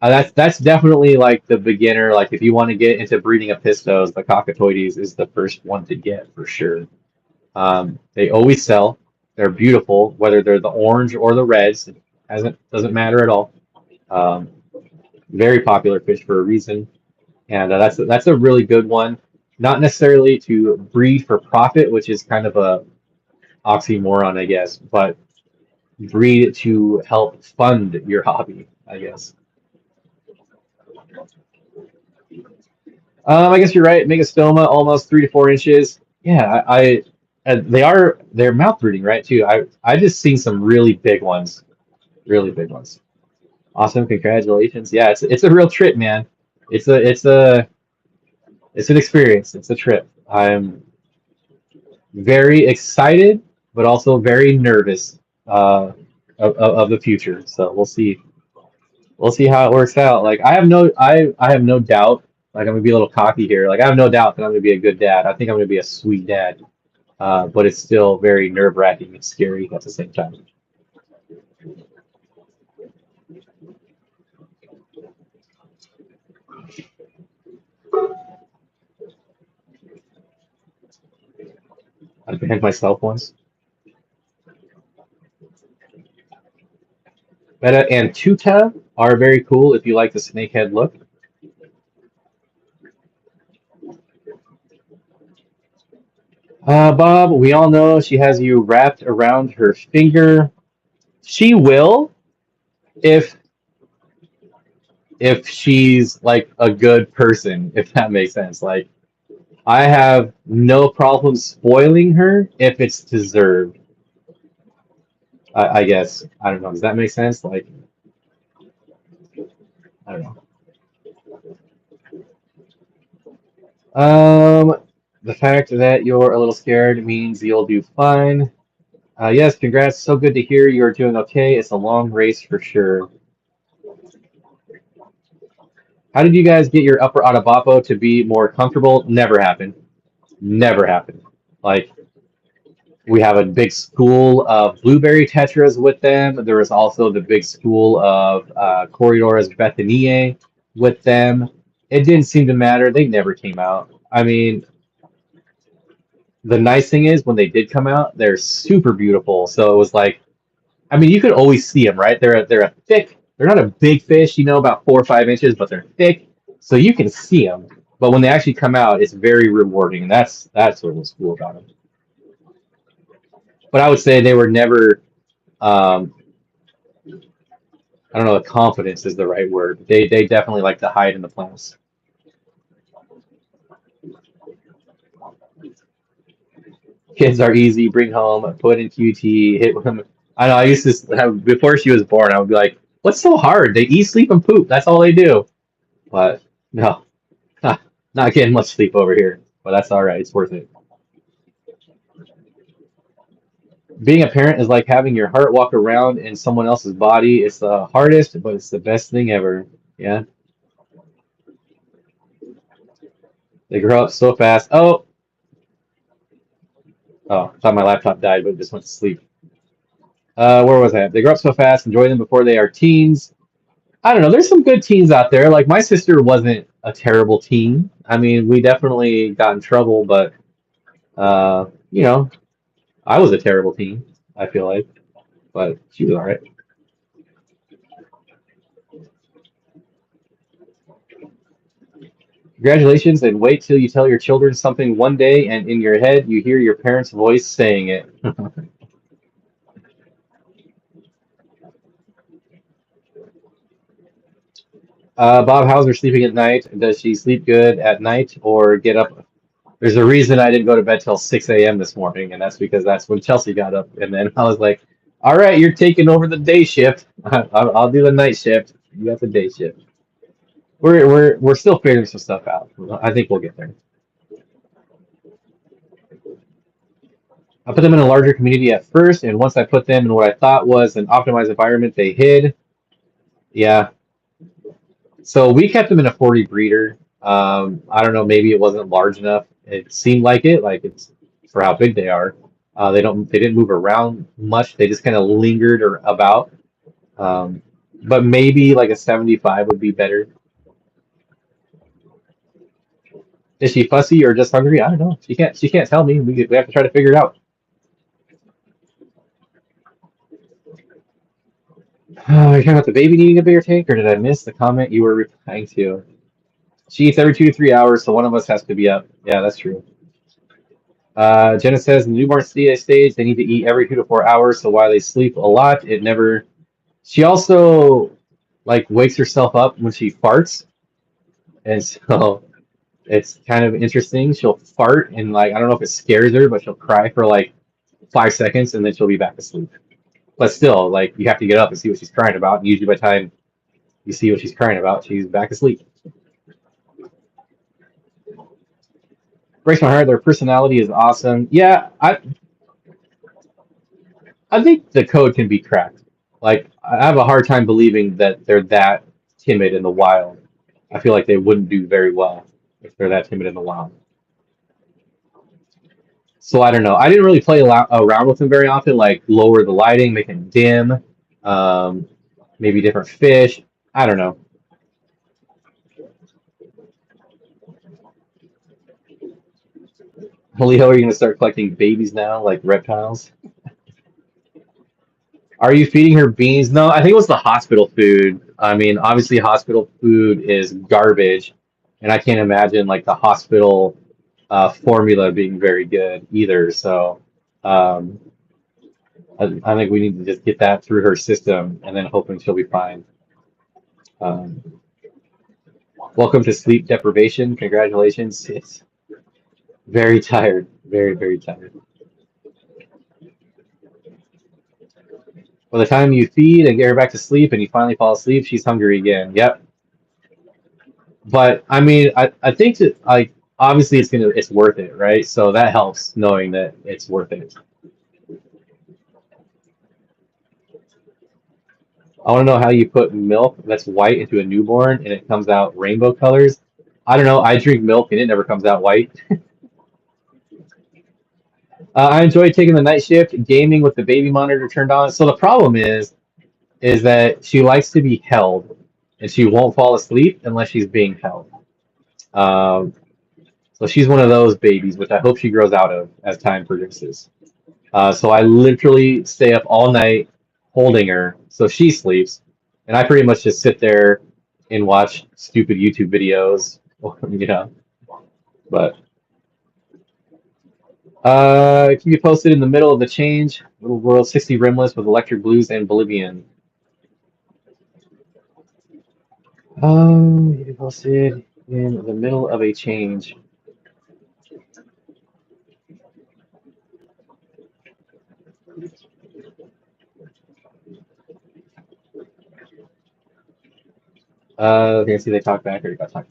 That's definitely like the beginner. Like if you want to get into breeding Epistos, the cockatoides is the first one to get for sure. They always sell. They're beautiful, whether they're the orange or the reds. It doesn't matter at all. Um, Very popular fish for a reason, and that's a really good one. Not necessarily to breed for profit, which is kind of a oxymoron, I guess, but breed to help fund your hobby, I guess. I guess you're right. Megastoma, almost 3 to 4 inches. Yeah, they're mouth breeding, right? Too. I just seen some really big ones. Awesome, congratulations. Yeah, it's a real trip, man. It's an experience. It's a trip. I'm very excited, but also very nervous of the future. So we'll see how it works out. Like I have no doubt. Like I'm gonna be a little cocky here. Like I have no doubt that I'm gonna be a good dad. I think I'm gonna be a sweet dad. But it's still very nerve-wracking and scary at the same time. I banned myself once. Meta and Tuta are very cool if you like the snakehead look. Bob, we all know she has you wrapped around her finger. She will if she's like a good person, if that makes sense. Like I have no problem spoiling her if it's deserved. I guess. I don't know. Does that make sense? Like I don't know. The fact that you're a little scared means you'll do fine. Yes, congrats. So good to hear you're doing okay. It's a long race for sure. How did you guys get your upper Atabapo to be more comfortable? Never happened. Never happened. Like, we have a big school of blueberry tetras with them. There was also the big school of Corydoras Bethaniae with them. It didn't seem to matter. They never came out. I mean, the nice thing is when they did come out, they're super beautiful. So it was like, I mean, you could always see them, right? They're a thick. They're not a big fish, you know, about 4 or 5 inches, but they're thick, so you can see them. But when they actually come out, it's very rewarding, and that's what was cool about them. But I would say they were never. Um, I don't know if confidence is the right word. They definitely like to hide in the plants. Kids are easy. Bring home, put in QT, hit with them. I know. I used to have before she was born. I would be like, "What's so hard? They eat, sleep, and poop. That's all they do." But no, not getting much sleep over here. But that's all right. It's worth it. Being a parent is like having your heart walk around in someone else's body. It's the hardest, but it's the best thing ever. Yeah, they grow up so fast. Oh, I thought my laptop died, but it just went to sleep. Where was I? They grow up so fast. Enjoy them before they are teens. I don't know. There's some good teens out there. Like my sister wasn't a terrible teen. I mean, we definitely got in trouble, but you know, I was a terrible teen. I feel like, but she was all right. Congratulations, and wait till you tell your children something one day, and in your head you hear your parents' voice saying it. Bob, how's her sleeping at night? Does she sleep good at night or get up? There's a reason I didn't go to bed till 6 a.m. this morning, and that's because that's when Chelsea got up. And then I was like, all right, you're taking over the day shift. I'll do the night shift. You got the day shift. We're still figuring some stuff out. I think we'll get there. I put them in a larger community at first, and once I put them in what I thought was an optimized environment, they hid. Yeah. So we kept them in a 40 breeder. I don't know, maybe it wasn't large enough. It seemed like it's for how big they are. They didn't move around much. They just kind of lingered or about. Um, but maybe like a 75 would be better. Is she fussy or just hungry? I don't know. She can't tell me. We have to try to figure it out. Are you talking about the baby needing a bigger tank, or did I miss the comment you were replying to? She eats every 2 to 3 hours, so one of us has to be up. Yeah, that's true. Jenna says in the newborn stage, they need to eat every 2 to 4 hours. So while they sleep a lot, it never. She also like wakes herself up when she farts, and so it's kind of interesting. She'll fart and like I don't know if it scares her, but she'll cry for like 5 seconds and then she'll be back asleep. But still, like you have to get up and see what she's crying about. And usually by the time you see what she's crying about, she's back asleep. Breaks my heart. Their personality is awesome. Yeah, I think the code can be cracked. Like, I have a hard time believing that they're that timid in the wild. I feel like they wouldn't do very well if they're that timid in the wild. So I don't know. I didn't really play around with them very often, like lower the lighting, make it dim, um, maybe different fish. I don't know. Leo, are you gonna start collecting babies now, like reptiles? Are you feeding her beans? No, I think it was the hospital food. I mean, obviously, hospital food is garbage, and I can't imagine like the hospital formula being very good either. So, um, I think we need to just get that through her system, and then hoping she'll be fine. Um, welcome to sleep deprivation. Congratulations. It's very tired, very, very tired. By the time you feed and get her back to sleep, and you finally fall asleep, she's hungry again. Yep. But I mean, I think that like obviously it's worth it, right? So that helps knowing that it's worth it. I want to know how you put milk that's white into a newborn and it comes out rainbow colors. I don't know. I drink milk and it never comes out white. I enjoy taking the night shift, gaming with the baby monitor turned on. So the problem is that she likes to be held, and she won't fall asleep unless she's being held. Um, so she's one of those babies, which I hope she grows out of as time progresses. So I literally stay up all night holding her so she sleeps, and I pretty much just sit there and watch stupid YouTube videos, you know. But it can be posted in the middle of the change. Little World 60 rimless with electric blues and Bolivian. It can be posted in the middle of a change. Okay, see they talk back or you got talk.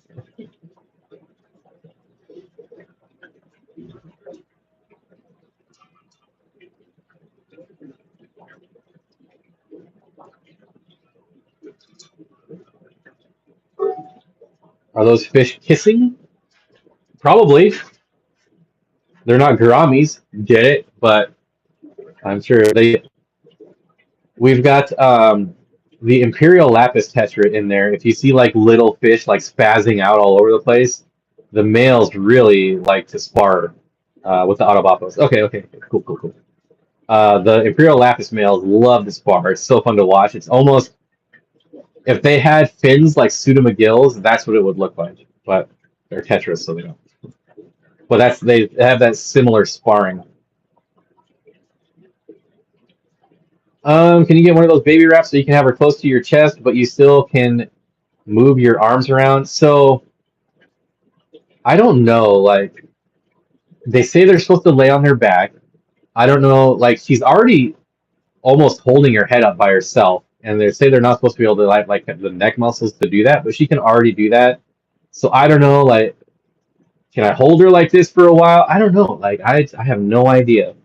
Are those fish kissing? Probably. They're not gouramis, get it? But I'm sure they. We've got the Imperial Lapis Tetra in there. If you see like little fish like spazzing out all over the place, the males really like to spar with the Autobopos. Okay, okay, cool, cool, cool. The Imperial Lapis males love to spar. It's so fun to watch. It's almost if they had fins like Pseudomagills, that's what it would look like. But they're Tetras, so they don't. But they have that similar sparring. Can you get one of those baby wraps so you can have her close to your chest, but you still can move your arms around? So I don't know. Like they say they're supposed to lay on her back. I don't know. Like she's already almost holding her head up by herself, and they say they're not supposed to be able to like the neck muscles to do that, but she can already do that. So I don't know. Like, can I hold her like this for a while? I don't know. Like I have no idea.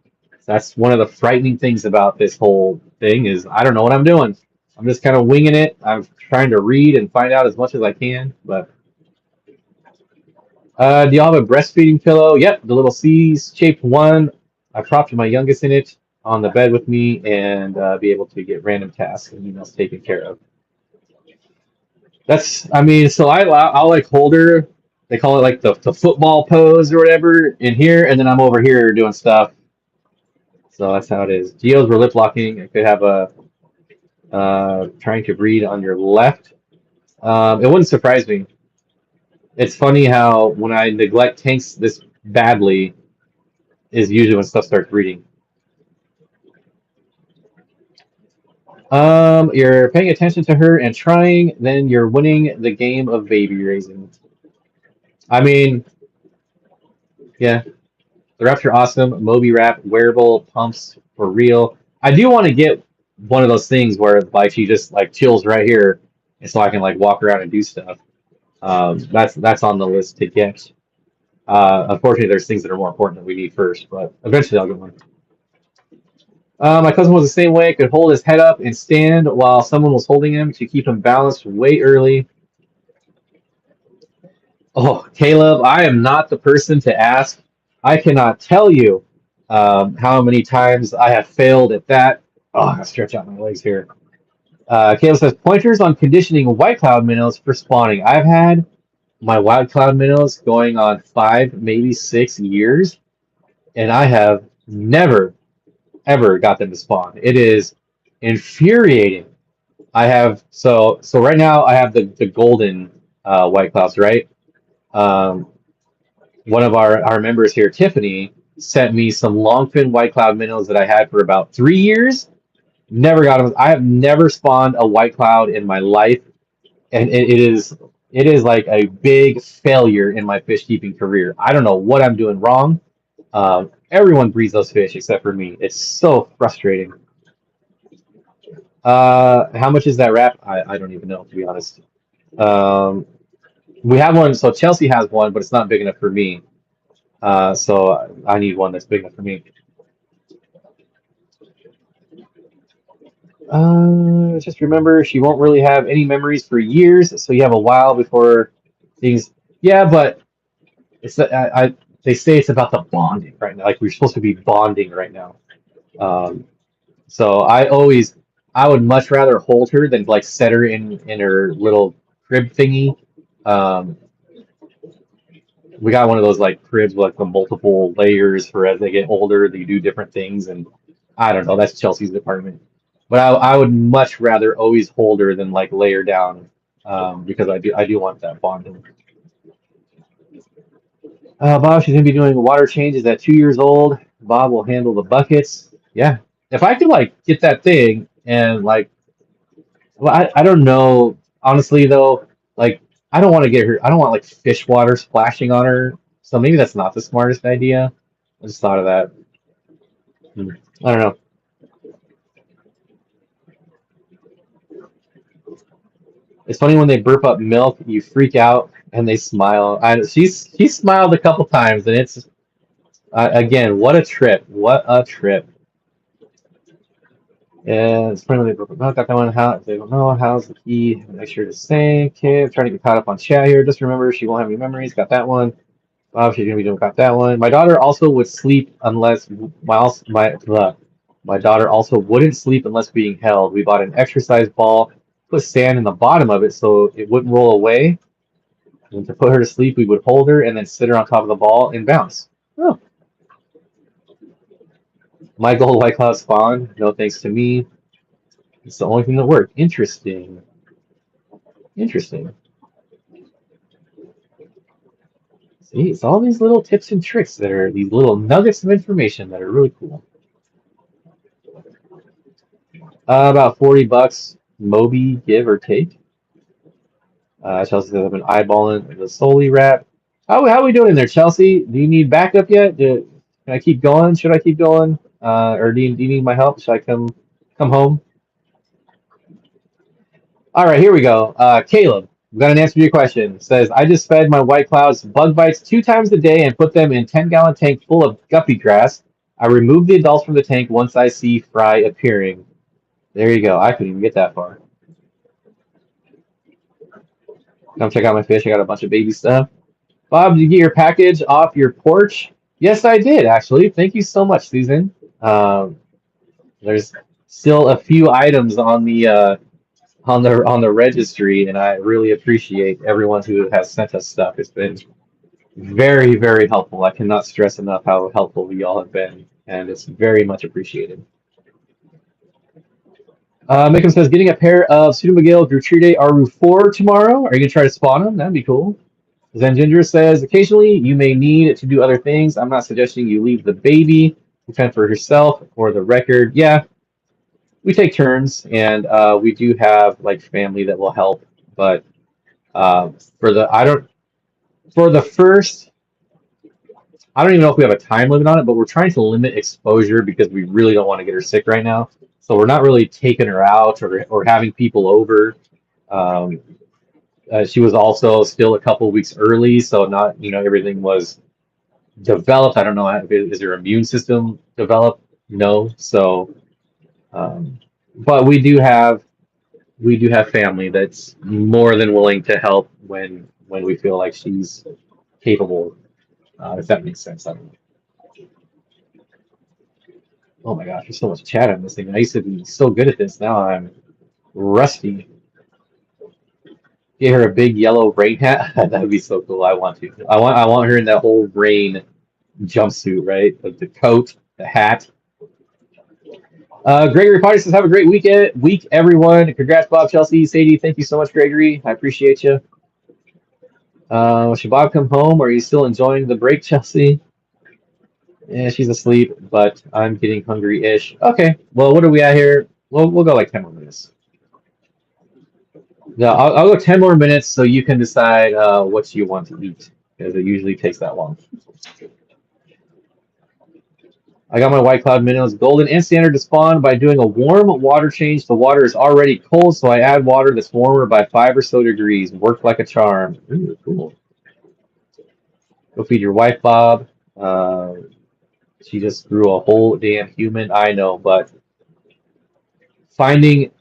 That's one of the frightening things about this whole thing is I don't know what I'm doing. I'm just kind of winging it. I'm trying to read and find out as much as I can. But do y'all have a breastfeeding pillow? Yep, the little C-shaped one. I propped my youngest in it on the bed with me and be able to get random tasks and emails taken care of. That's, I mean, so I'll like hold her. They call it like the football pose or whatever in here, and then I'm over here doing stuff. So that's how it is. Geos were lip locking. I could have a trying to breed on your left. It wouldn't surprise me. It's funny how when I neglect tanks this badly is usually when stuff starts breeding. You're paying attention to her and trying, then you're winning the game of baby raising. I mean, yeah, the wraps are awesome. Moby wrap, wearable, pumps for real. I do want to get one of those things where like she just like chills right here, and so I can like walk around and do stuff. That's on the list to get. Unfortunately, there's things that are more important that we need first, but eventually I'll get one. My cousin was the same way, could hold his head up and stand while someone was holding him to keep him balanced way early. Oh, Caleb, I am not the person to ask. I cannot tell you how many times I have failed at that. Oh, I gotta stretch out my legs here. Caleb says pointers on conditioning white cloud minnows for spawning. I've had my white cloud minnows going on 5, maybe 6 years, and I have never ever got them to spawn. It is infuriating. I have so right now I have the golden white clouds, right? Um, one of our members here, Tiffany, sent me some longfin white cloud minnows that I had for about 3 years. Never got them. I have never spawned a white cloud in my life, and it is like a big failure in my fish keeping career. I don't know what I'm doing wrong. Everyone breeds those fish except for me. It's so frustrating. How much is that wrap? I don't even know, to be honest. Um, we have one, so Chelsea has one, but it's not big enough for me. So I need one that's big enough for me. Just remember, she won't really have any memories for years, so you have a while before things. Yeah, but it's they say it's about the bonding right now. Like we're supposed to be bonding right now. Um, so I would much rather hold her than like set her in her little crib thingy. Um, we got one of those like cribs with like the multiple layers for as they get older, they do different things, and I don't know. That's Chelsea's department. But I would much rather always hold her than like lay her down, because I do want that bonding. Bob, she's gonna be doing water changes at 2 years old. Bob will handle the buckets. Yeah, if I could like get that thing and like, well, I don't know. Honestly though, like I don't want to get her. I don't want like fish water splashing on her. So maybe that's not the smartest idea. I just thought of that. Hmm. I don't know. It's funny when they burp up milk, you freak out and they smile. She smiled a couple times, and it's again, what a trip! What a trip! And it's funny when they burp up milk. Got that one. How they don't know how's the key? Make sure to say, okay. I'm trying to get caught up on chat here. Just remember, she won't have any memories. Got that one. Oh, she's gonna be doing got that one. My daughter also would sleep unless my daughter also wouldn't sleep unless being held. We bought an exercise ball, put sand in the bottom of it so it wouldn't roll away. And to put her to sleep, we would hold her and then sit her on top of the ball and bounce. Oh, my gold White Cloud spawn. No thanks to me. It's the only thing that worked. Interesting. Interesting. See, it's all these little tips and tricks that are these little nuggets of information that are really cool. About $40, Moby, give or take. Chelsea says I've been eyeballing the Soli wrap. How are we doing there, Chelsea? Do you need backup yet? Can I keep going? Should I keep going? Or do you need my help? Should I come home? All right, here we go. Caleb, I've got an answer to your question. Says I just fed my white clouds bug bites 2 times a day and put them in 10-gallon tank full of guppy grass. I remove the adults from the tank once I see fry appearing. There you go. I couldn't even get that far. Come check out my fish. I got a bunch of baby stuff. Bob, did you get your package off your porch? Yes, I did, actually. Thank you so much, Susan. Um, there's still a few items on the registry, and I really appreciate everyone who has sent us stuff. It's been very, very helpful. I cannot stress enough how helpful you all have been, and it's very much appreciated. Mikum says, getting a pair of Pseudomugale Gertrude Aru4 tomorrow. Are you going to try to spawn them? That'd be cool. Zenginger says, occasionally you may need to do other things. I'm not suggesting you leave the baby to fend for herself. For the record, yeah, we take turns, and we do have like family that will help. But for the I don't for the first, I don't even know if we have a time limit on it, but we're trying to limit exposure because we really don't want to get her sick right now. So we're not really taking her out or having people over. Um, she was also still a couple weeks early, so not everything was developed. I don't know, is her immune system developed? No. So, um, but we do have family that's more than willing to help when we feel like she's capable. If that makes sense. I don't know. Oh my gosh, there's so much chat on this thing. I used to be so good at this. Now I'm rusty. Get her a big yellow rain hat. That would be so cool. I want to. I want her in that whole rain jumpsuit, right? The coat, the hat. Gregory Potty says, have a great week, everyone. Congrats, Bob, Chelsea, Sadie. Thank you so much, Gregory. I appreciate you. Should Bob come home, or are you still enjoying the break, Chelsea? Yeah, she's asleep, but I'm getting hungry-ish. Okay, well, what are we at here? We'll go like 10 more minutes. No, I'll go 10 more minutes so you can decide what you want to eat, because it usually takes that long. I got my White Cloud minnows golden and standard to spawn by doing a warm water change. The water is already cold, so I add water that's warmer by 5 or so degrees. Worked like a charm. Ooh, cool. Go feed your wife, Bob. She just grew a whole damn human. I know, but finding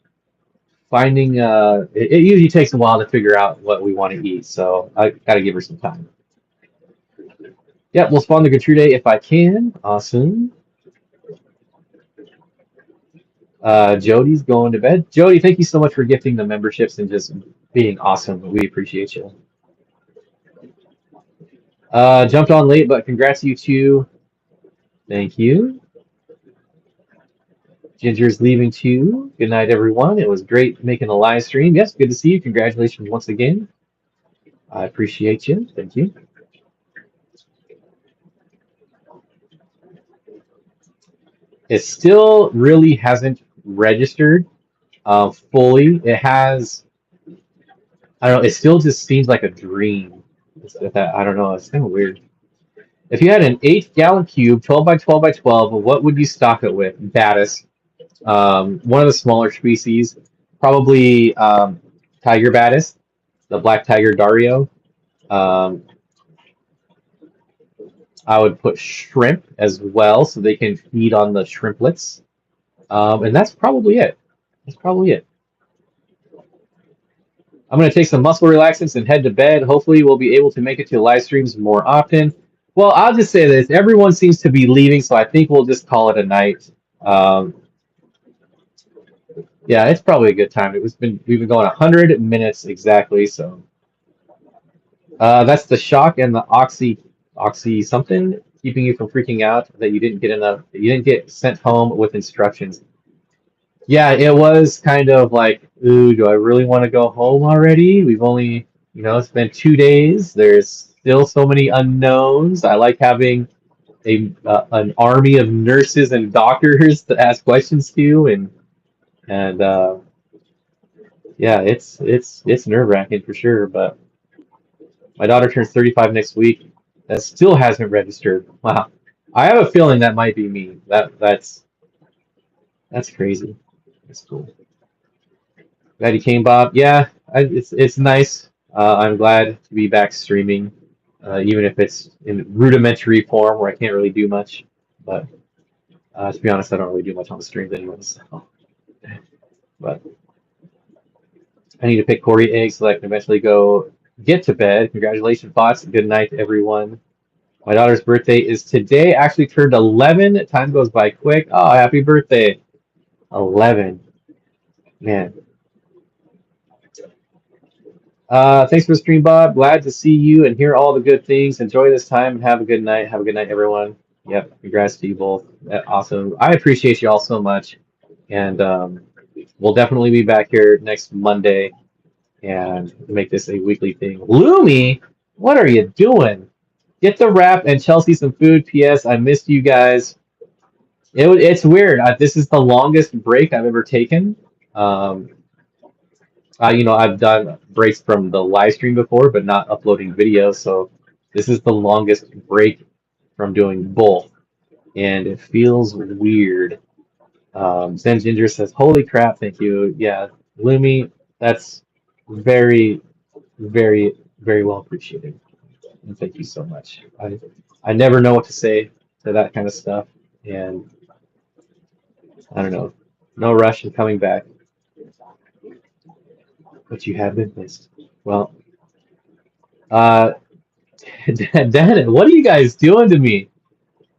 it usually takes a while to figure out what we want to eat, so I gotta give her some time. Yeah, we'll spawn the Gertrude if I can. Awesome. Jody's going to bed. Jody, thank you so much for gifting the memberships and just being awesome. We appreciate you. Jumped on late, but congrats you two. Thank you. Ginger's leaving too. Good night, everyone. It was great making a live stream. Yes, good to see you. Congratulations once again. I appreciate you. Thank you. It still really hasn't registered fully. It has, I don't know, it still just seems like a dream. I don't know, it's kind of weird. If you had an 8-gallon cube, 12 by 12 by 12, what would you stock it with? Batis. One of the smaller species, probably tiger batis, the black tiger Dario. Um, I would put shrimp as well so they can feed on the shrimplets. And that's probably it. That's probably it. I'm going to take some muscle relaxants and head to bed. Hopefully, we'll be able to make it to live streams more often. Well, I'll just say this. Everyone seems to be leaving, so I think we'll just call it a night. Yeah, it's probably a good time. We've been going 100 minutes exactly, so that's the shock and the oxy something keeping you from freaking out that you didn't get sent home with instructions. Yeah, it was kind of like, ooh, do I really want to go home already? We've only, it's been 2 days. There's still so many unknowns. I like having an army of nurses and doctors to ask questions to, and yeah, it's nerve-wracking for sure. But my daughter turns 35 next week. That still hasn't registered. Wow, I have a feeling that might be me. That's crazy. That's cool. Glad you came, Bob. Yeah, it's nice. I'm glad to be back streaming, even if it's in rudimentary form where I can't really do much. But to be honest, I don't really do much on the streams anyway. So. But I need to pick Cory eggs so that I can eventually go get to bed. Congratulations, bots. Good night, everyone. My daughter's birthday is today. Actually turned 11. Time goes by quick. Oh, happy birthday. 11. Man. Thanks for the stream, Bob. Glad to see you and hear all the good things. Enjoy this time and have a good night. Have a good night, everyone. Yep, congrats to you both. Awesome. I appreciate you all so much. And we'll definitely be back here next Monday and make this a weekly thing. Lumi, what are you doing? Get the wrap and Chelsea some food. P.S. I missed you guys. It's weird. This is the longest break I've ever taken. I've done breaks from the live stream before, but not uploading videos. So this is the longest break from doing both, and it feels weird. Zen Ginger says, "Holy crap! Thank you." Yeah, Lumi, that's very, very, very well appreciated, and thank you so much. I never know what to say to that kind of stuff, and I don't know. No rush in coming back, but you have been missed. Well, uh, Dennis, what are you guys doing to me?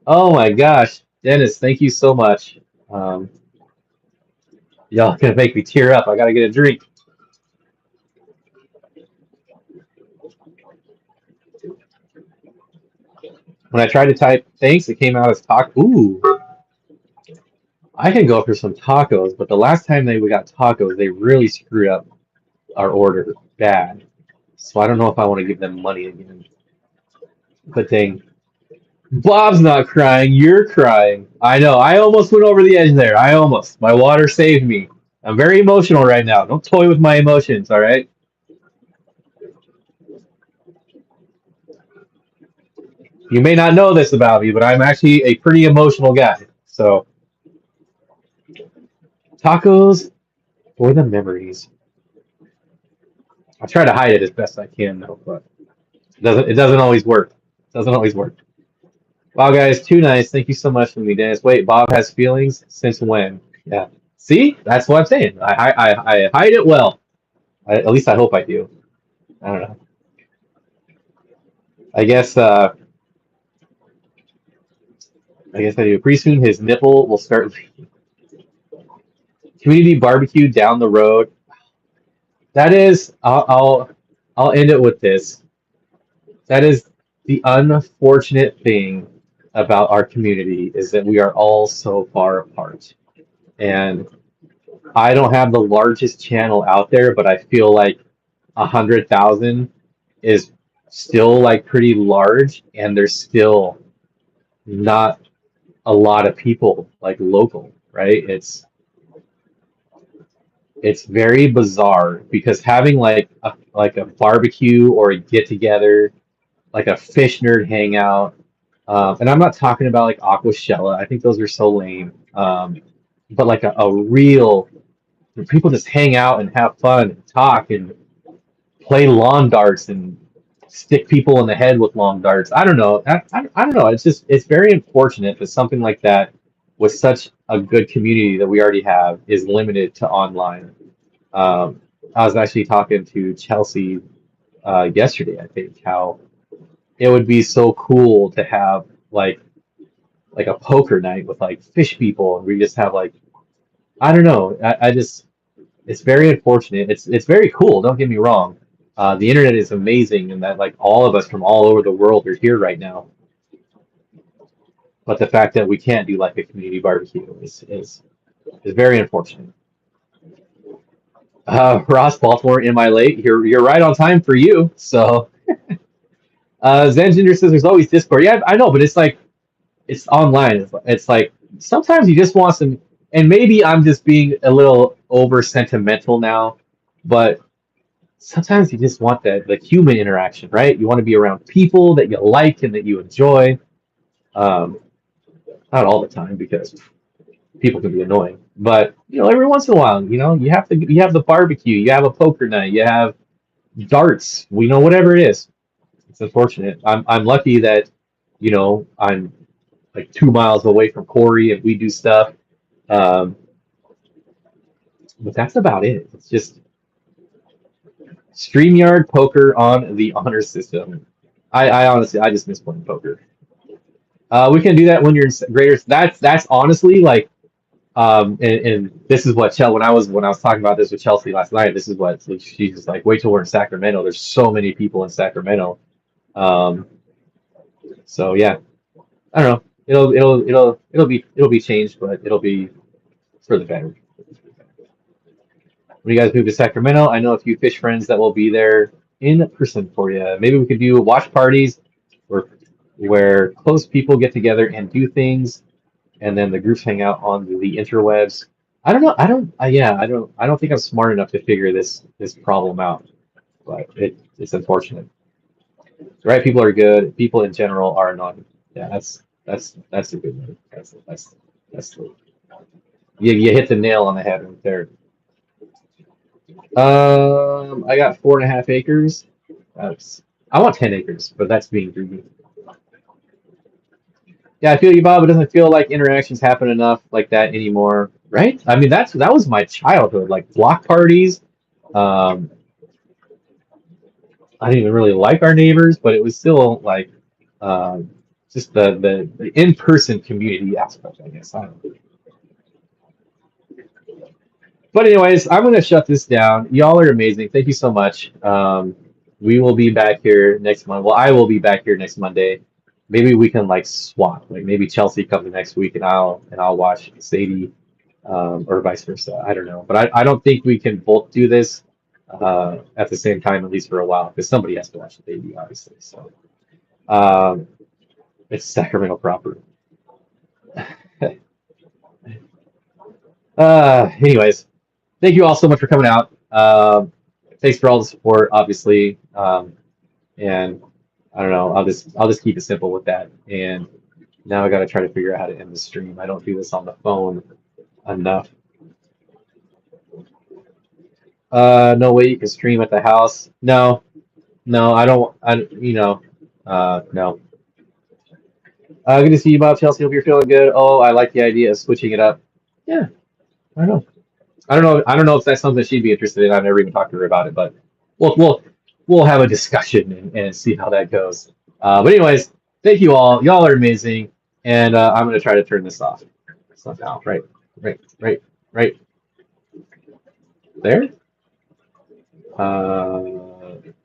Oh my gosh, Dennis, thank you so much. Um, y'all gonna make me tear up. I gotta get a drink. When I tried to type thanks, it came out as taco. Ooh, I can go for some tacos, but the last time we got tacos, they really screwed up our order bad. So I don't know if I want to give them money again. But dang, Bob's not crying. You're crying. I know. I almost went over the edge there. I almost. My water saved me. I'm very emotional right now. Don't toy with my emotions, all right? You may not know this about me, but I'm actually a pretty emotional guy. So, tacos for the memories. I try to hide it as best I can, though, but it doesn't always work. It doesn't always work. Wow, guys, too nice. Thank you so much for me, Dennis. Wait, Bob has feelings? Since when? Yeah. See? That's what I'm saying. I hide it well. At least I hope I do. I don't know. I guess I guess I do. Pretty soon his nipple will start. Community barbecue down the road. That is, I'll end it with this. That is the unfortunate thing about our community is that we are all so far apart. And I don't have the largest channel out there, but I feel like 100,000 is still like pretty large, and there's still not a lot of people like local, right? It's very bizarre because having like a barbecue or a get together, like a fish nerd hangout, and I'm not talking about like Aquashella. I think those are so lame. But like a real where people just hang out and have fun and talk and play lawn darts and stick people in the head with long darts. I don't know. I don't know. It's very unfortunate that something like that with such a good community that we already have is limited to online. Um, I was actually talking to Chelsea yesterday, I think, how it would be so cool to have like a poker night with like fish people, and we just have like I don't know. I just it's very unfortunate. It's very cool. Don't get me wrong. The internet is amazing, and that like all of us from all over the world are here right now. But the fact that we can't do like a community barbecue is very unfortunate. Ross Baltimore, am I late? You're right on time for you. So Zenginder says there's always Discord. Yeah, I know, but it's like it's online. It's like sometimes you just want some, and maybe I'm just being a little over sentimental now, but sometimes you just want that the human interaction, right? You want to be around people that you like and that you enjoy. Um, Not all the time because people can be annoying, but every once in a while, you have the barbecue, you have a poker night, you have darts, whatever it is. It's unfortunate. I'm lucky that I'm like 2 miles away from Corey and we do stuff. Um, but that's about it. It's just StreamYard poker on the honor system. I honestly I just miss playing poker. We can do that when you're in greater. That's honestly like and this is what when I was talking about this with Chelsea last night. This is what like, she's just like wait till we're in Sacramento. There's so many people in Sacramento. Um, so yeah, I don't know. It'll be changed, but it'll be for the better. When you guys move to Sacramento, I know a few fish friends that will be there in person for you. Maybe we could do watch parties where close people get together and do things, and then the groups hang out on the interwebs. I don't know. Yeah, I don't think I'm smart enough to figure this problem out, but it's unfortunate. The right people are good. People in general are not. Yeah, that's a good one. That's the, you hit the nail on the head right there. I got 4.5 acres. That's I want 10 acres, but that's being greedy. Yeah, I feel you, Bob. It doesn't feel like interactions happen enough like that anymore, right? I mean, that was my childhood, like block parties. Um, I didn't even really like our neighbors, but it was still like um, just the in-person community aspect, I guess. I don't know. But anyways, I'm gonna shut this down. Y'all are amazing. Thank you so much. We will be back here next month. Well, I will be back here next Monday. Maybe we can like swap. Like maybe Chelsea comes next week and I'll watch Sadie, or vice versa. I don't know. But I don't think we can both do this at the same time, at least for a while, because somebody has to watch the baby, obviously. So um, it's Sacramento proper. Anyways, thank you all so much for coming out. Thanks for all the support, obviously. And I don't know. I'll just keep it simple with that. And now I got to try to figure out how to end the stream. I don't do this on the phone enough. No way you can stream at the house. No, no, I don't. No. Good to see you, Bob. Chelsea, hope you're feeling good. Oh, I like the idea of switching it up. Yeah, I don't know. I don't know. I don't know if that's something she'd be interested in. I've never even talked to her about it, but we'll we'll we'll have a discussion and see how that goes. But anyways, thank you all. Y'all are amazing, And I'm going to try to turn this off. Somehow. Right there.